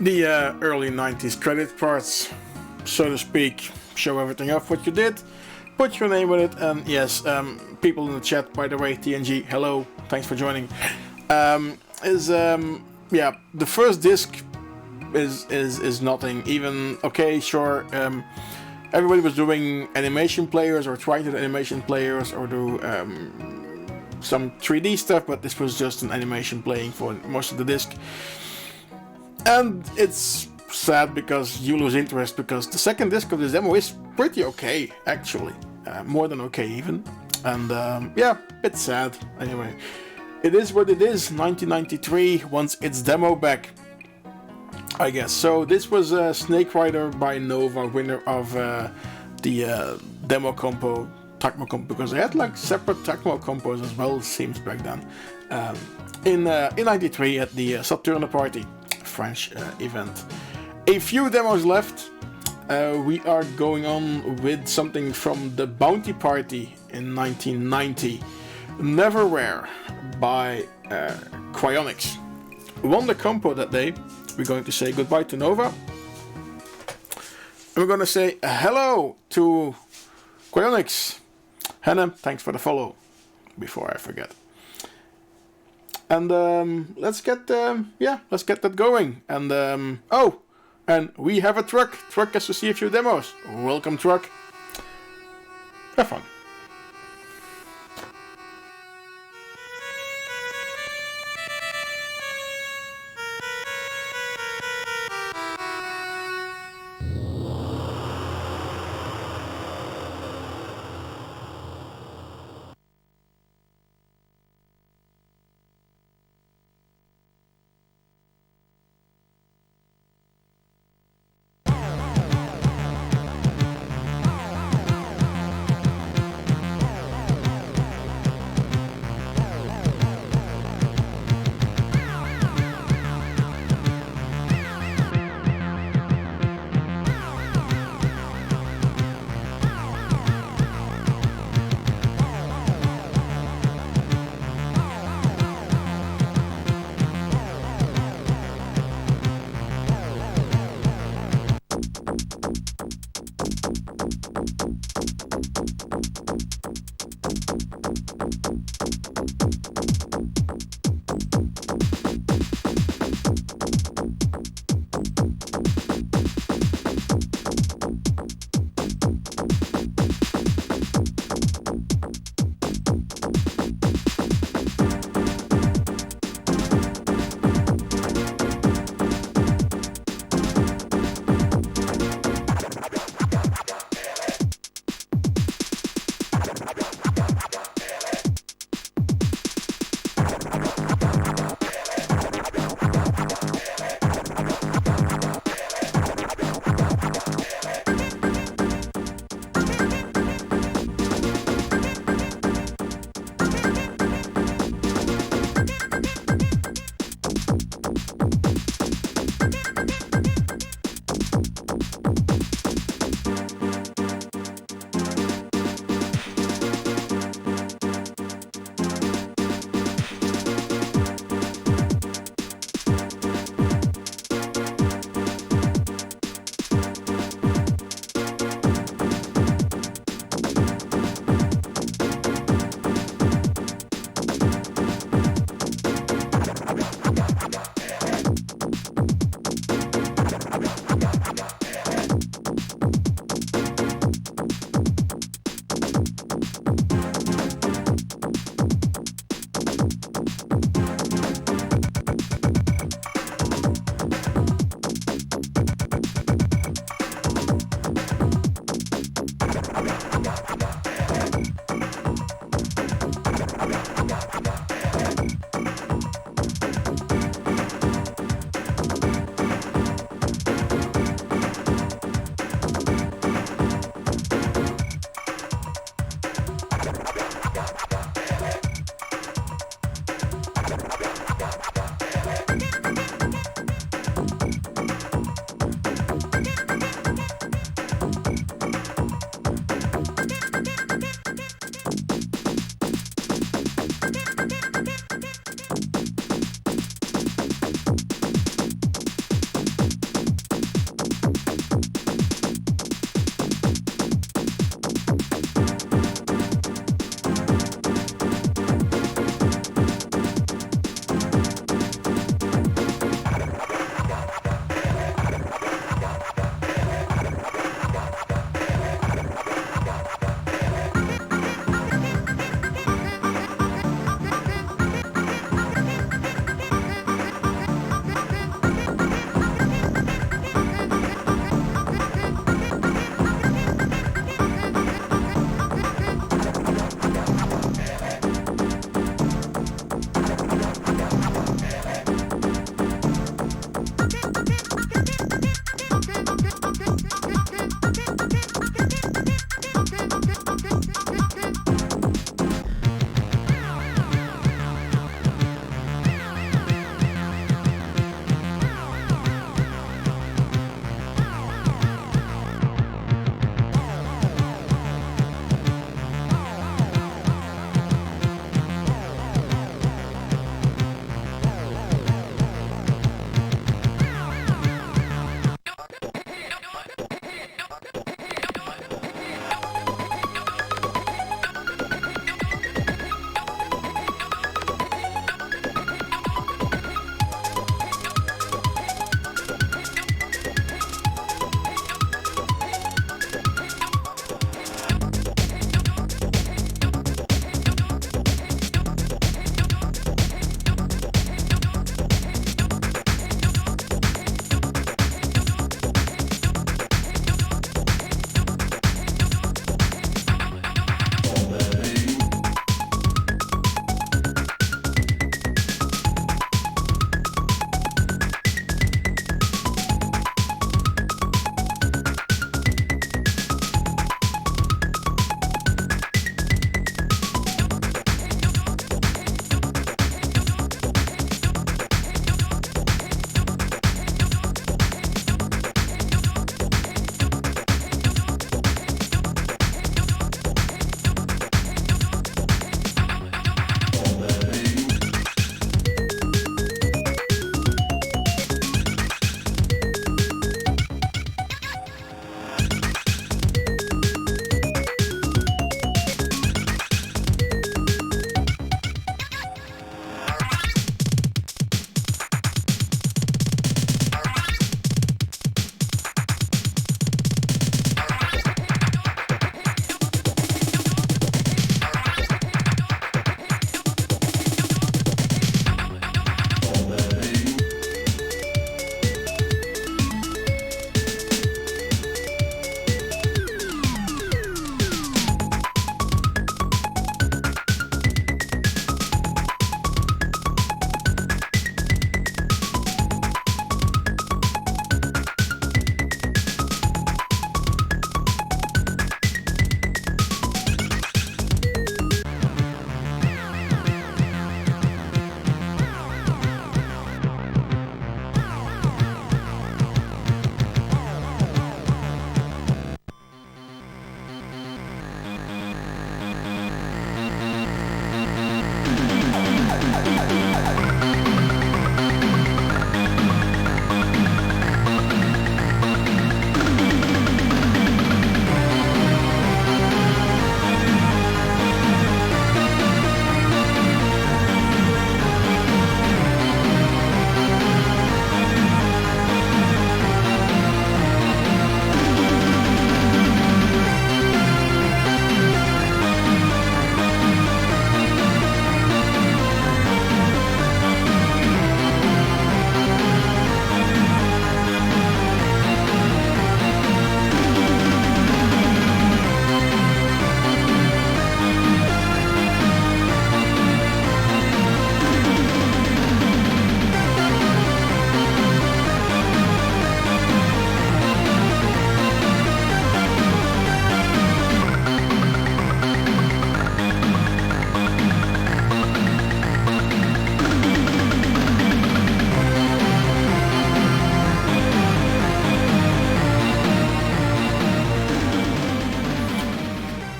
the early 90s credit parts, so to speak. Show everything off what you did, put your name with it, and yes, people in the chat, by the way, TNG, hello, thanks for joining. Yeah, the first disc is nothing. Even okay, sure. Everybody was doing animation players or trying to do animation players or do some 3D stuff, but this was just an animation playing for most of the disc. And it's sad because you lose interest, because the second disc of this demo is pretty okay, actually. More than okay, even. And yeah, it's sad. Anyway, it is what it is. 1993 wants its demo back, I guess. So this was Snake Rider by Nova, winner of the demo compo, Trackmo compo, because they had like separate Trackmo compos as well, seems back then. In 93 at the Saturne party, French event. A few demos left. We are going on with something from the Bounty Party in 1990. Neverwhere by Crionics. Won the compo that day. We're going to say goodbye to Nova. And we're going to say hello to Crionics. Hannah, thanks for the follow. Before I forget. And let's get that going. And and we have a Truck. Truck has to see a few demos. Welcome, Truck. Have fun.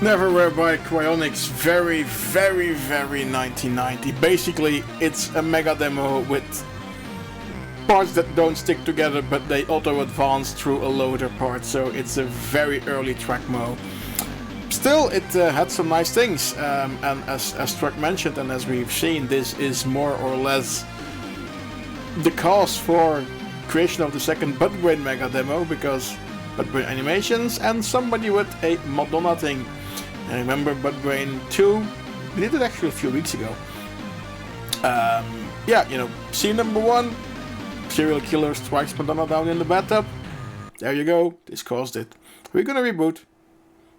Neverwhere by Crionics, very, very, very 1990. Basically, it's a Megademo with parts that don't stick together, but they auto-advance through a loader part, so it's a very early Trackmo. Still, it had some nice things, and as Truck mentioned, and as we've seen, this is more or less the cause for creation of the second Budbrain Megademo, because Budbrain Animations and somebody with a Madonna thing. I remember Budbrain 2, we did it actually a few weeks ago. Yeah, you know, scene number 1, serial killer strikes Madonna down in the bathtub. There you go, this caused it. We're gonna reboot,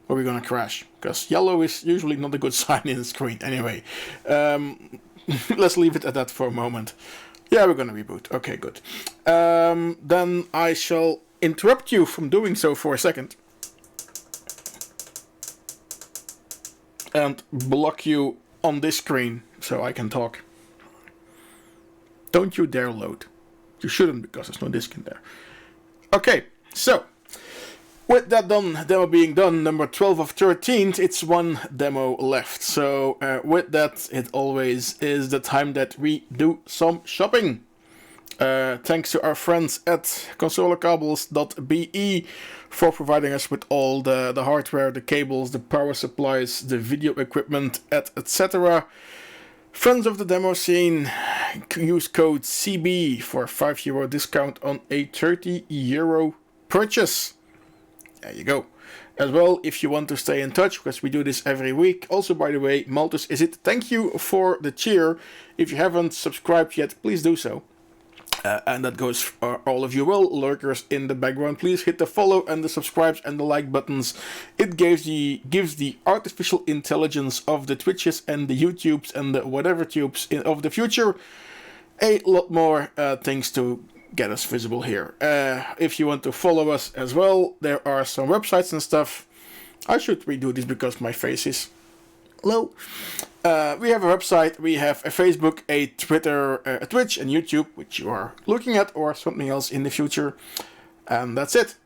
or we're gonna crash, because yellow is usually not a good sign in the screen. Anyway, let's leave it at that for a moment. Yeah, we're gonna reboot. Okay, good. Then I shall interrupt you from doing so for a second. And block you on this screen so I can talk. Don't you dare load. You shouldn't, because there's no disk in there. Okay, so with that demo being done, number 12 of 13, it's one demo left. So with that, it always is the time that we do some shopping. Thanks to our friends at consolecables.be for providing us with all the hardware, the cables, the power supplies, the video equipment, etc. Friends of the demo scene, use code CB for a €5 discount on a €30 purchase. There you go. As well, if you want to stay in touch, because we do this every week. Also, by the way, Malthus is it. Thank you for the cheer. If you haven't subscribed yet, please do so. And that goes for all of you lurkers in the background. Please hit the follow and the subscribes and the like buttons. It gives the artificial intelligence of the Twitches and the YouTubes and the whatever tubes of the future a lot more things to get us visible here. If you want to follow us as well, there are some websites and stuff. I should redo this because my face is low. We have a website, we have a Facebook, a Twitter, a Twitch, and YouTube, which you are looking at, or something else in the future. And that's it.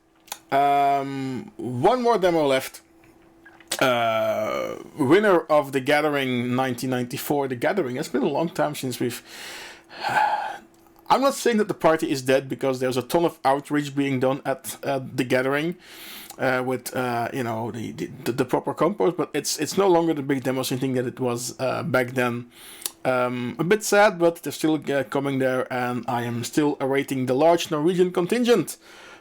One more demo left. Winner of the Gathering 1994. The Gathering, it's been a long time since we've... I'm not saying that the party is dead, because there's a ton of outreach being done at the Gathering. With you know, the proper compos, but it's no longer the big demo scene thing that it was back then. A bit sad, but they're still coming there, and I am still awaiting the large Norwegian contingent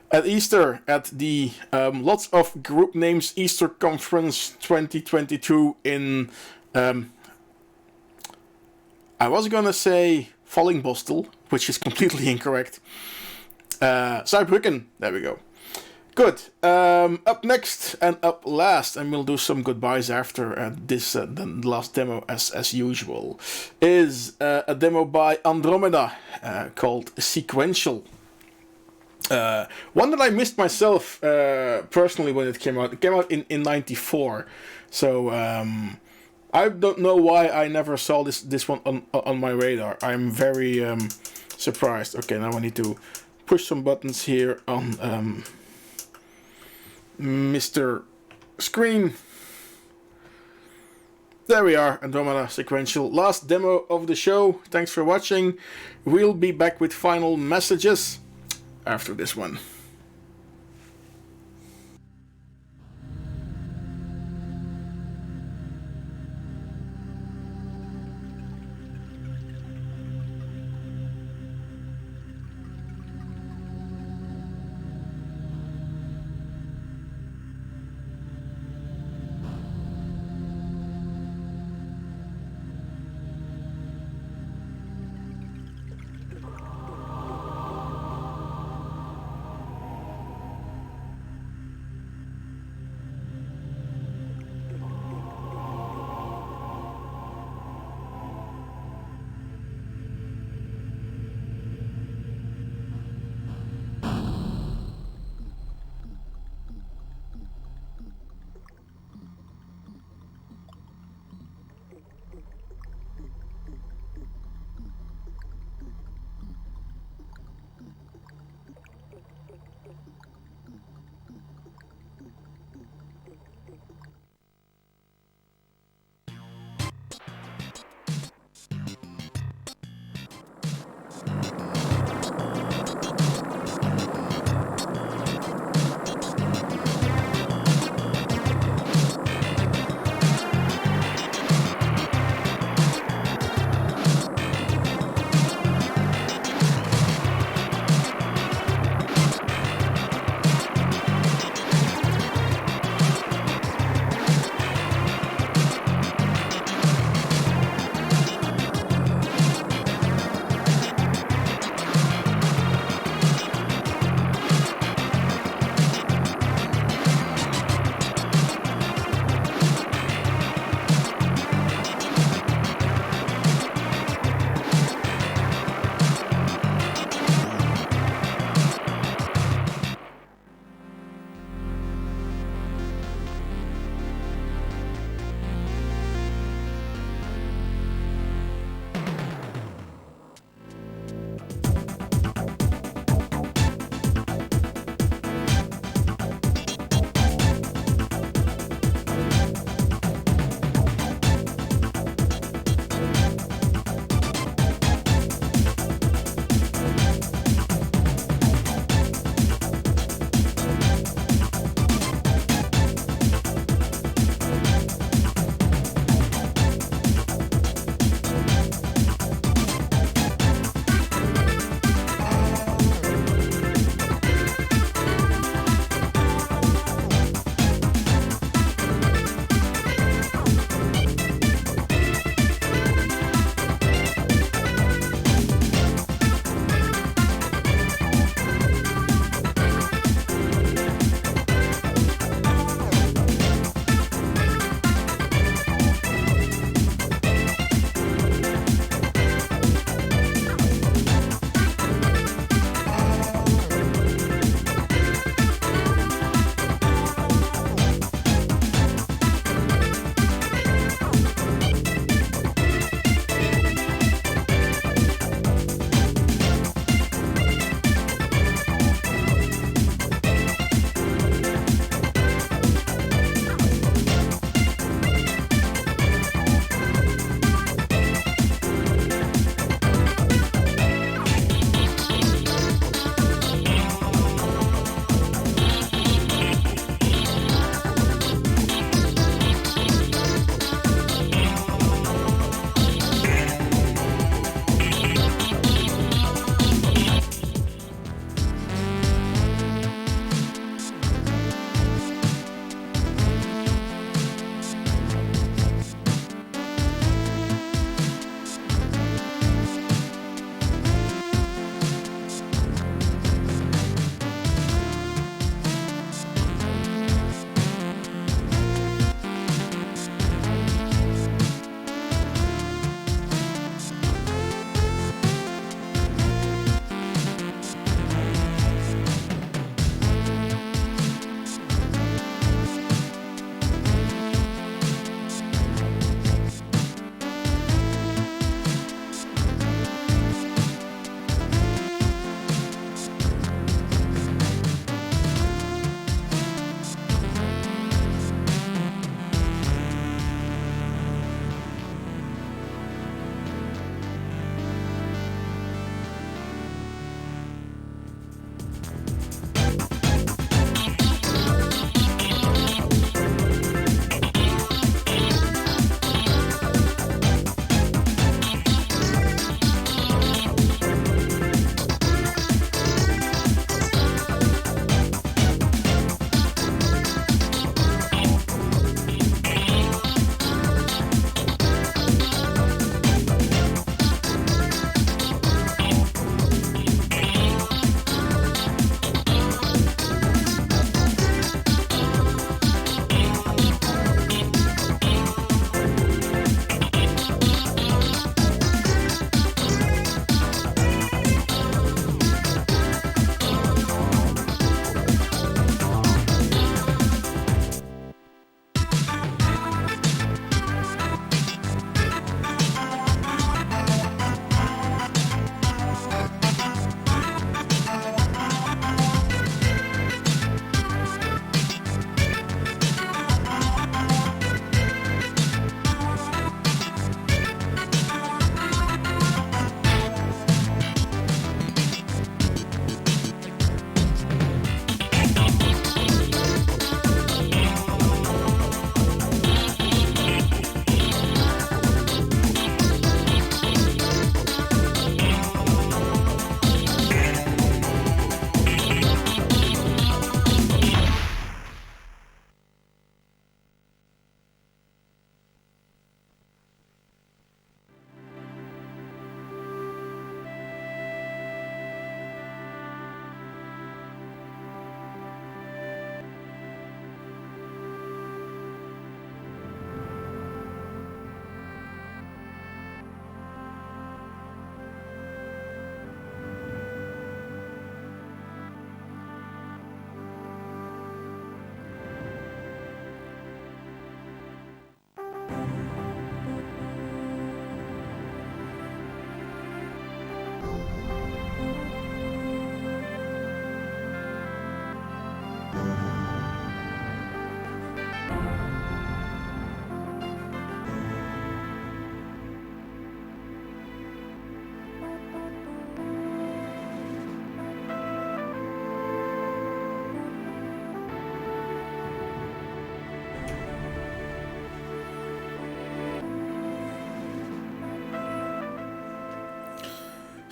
at Easter at the lots of group names Easter Conference 2022 in I was gonna say Fallingbostel, which is completely incorrect. Saarbrücken, there we go. Good. Up next and up last, and we'll do some goodbyes after this, the last demo as usual, is a demo by Andromeda called Sequential. One that I missed myself personally when it came out. It came out in 94, so I don't know why I never saw this one on my radar. I'm very surprised. Okay, now I need to push some buttons here on Mr. Screen. There we are, Andromeda Sequential. Last demo of the show. Thanks for watching. We'll be back with final messages after this one.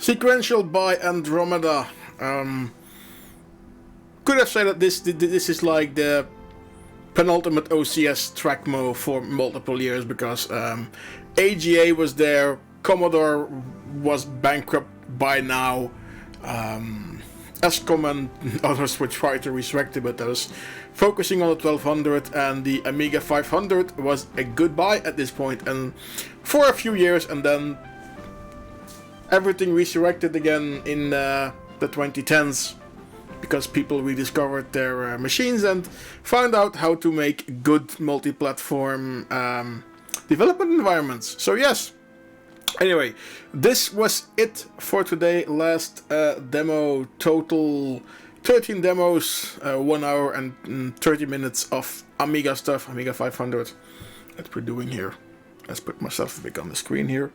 Sequential by Andromeda. Could have said that this is like the penultimate OCS Trackmo for multiple years, because AGA was there, Commodore was bankrupt by now, Escom and others were trying to resurrect it, but I was focusing on the 1200, and the Amiga 500 was a goodbye at this point, and for a few years, and then everything resurrected again in the 2010s, because people rediscovered their machines and found out how to make good multi-platform development environments. So yes. Anyway, this was it for today. Last demo, total 13 demos, 1 hour and 30 minutes of Amiga stuff, Amiga 500 that we're doing here. Let's put myself back on the screen here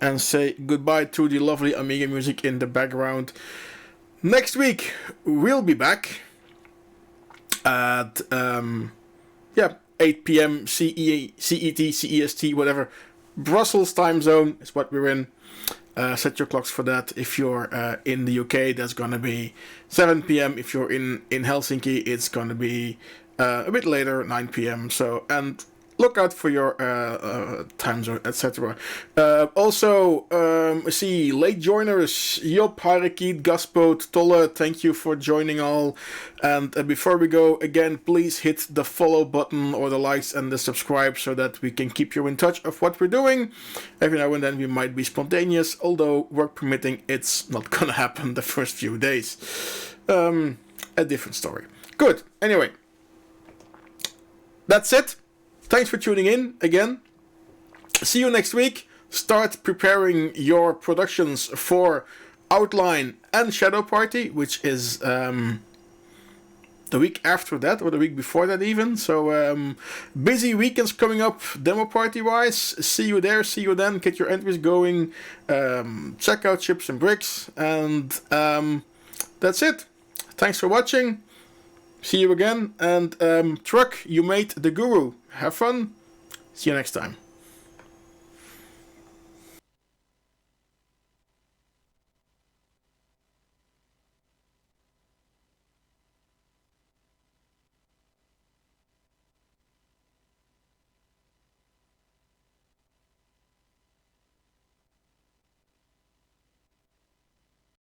and say goodbye to the lovely Amiga music in the background. Next week we'll be back at 8 p.m. CET, CEST, whatever. Brussels time zone is what we're in. Set your clocks for that. If you're in the UK, that's gonna be 7 p.m. If you're in Helsinki, it's gonna be a bit later, 9 p.m. So, and look out for your time zone, etc. Also, see late joiners: Job, Harekid, Gaspot, Tolle. Thank you for joining all. And before we go, again, please hit the follow button or the likes and the subscribe, so that we can keep you in touch of what we're doing. Every now and then we might be spontaneous, although work permitting, it's not gonna happen the first few days. A different story. Good. Anyway, that's it. Thanks for tuning in again. See you next week. Start preparing your productions for Outline and Shadow Party, which is the week after that, or the week before that even. So busy weekends coming up demo party wise. See you there, see you then. Get your entries going. Check out Chips and Bricks. And that's it. Thanks for watching. See you again. And Truck, you made the guru. Have fun. See you next time.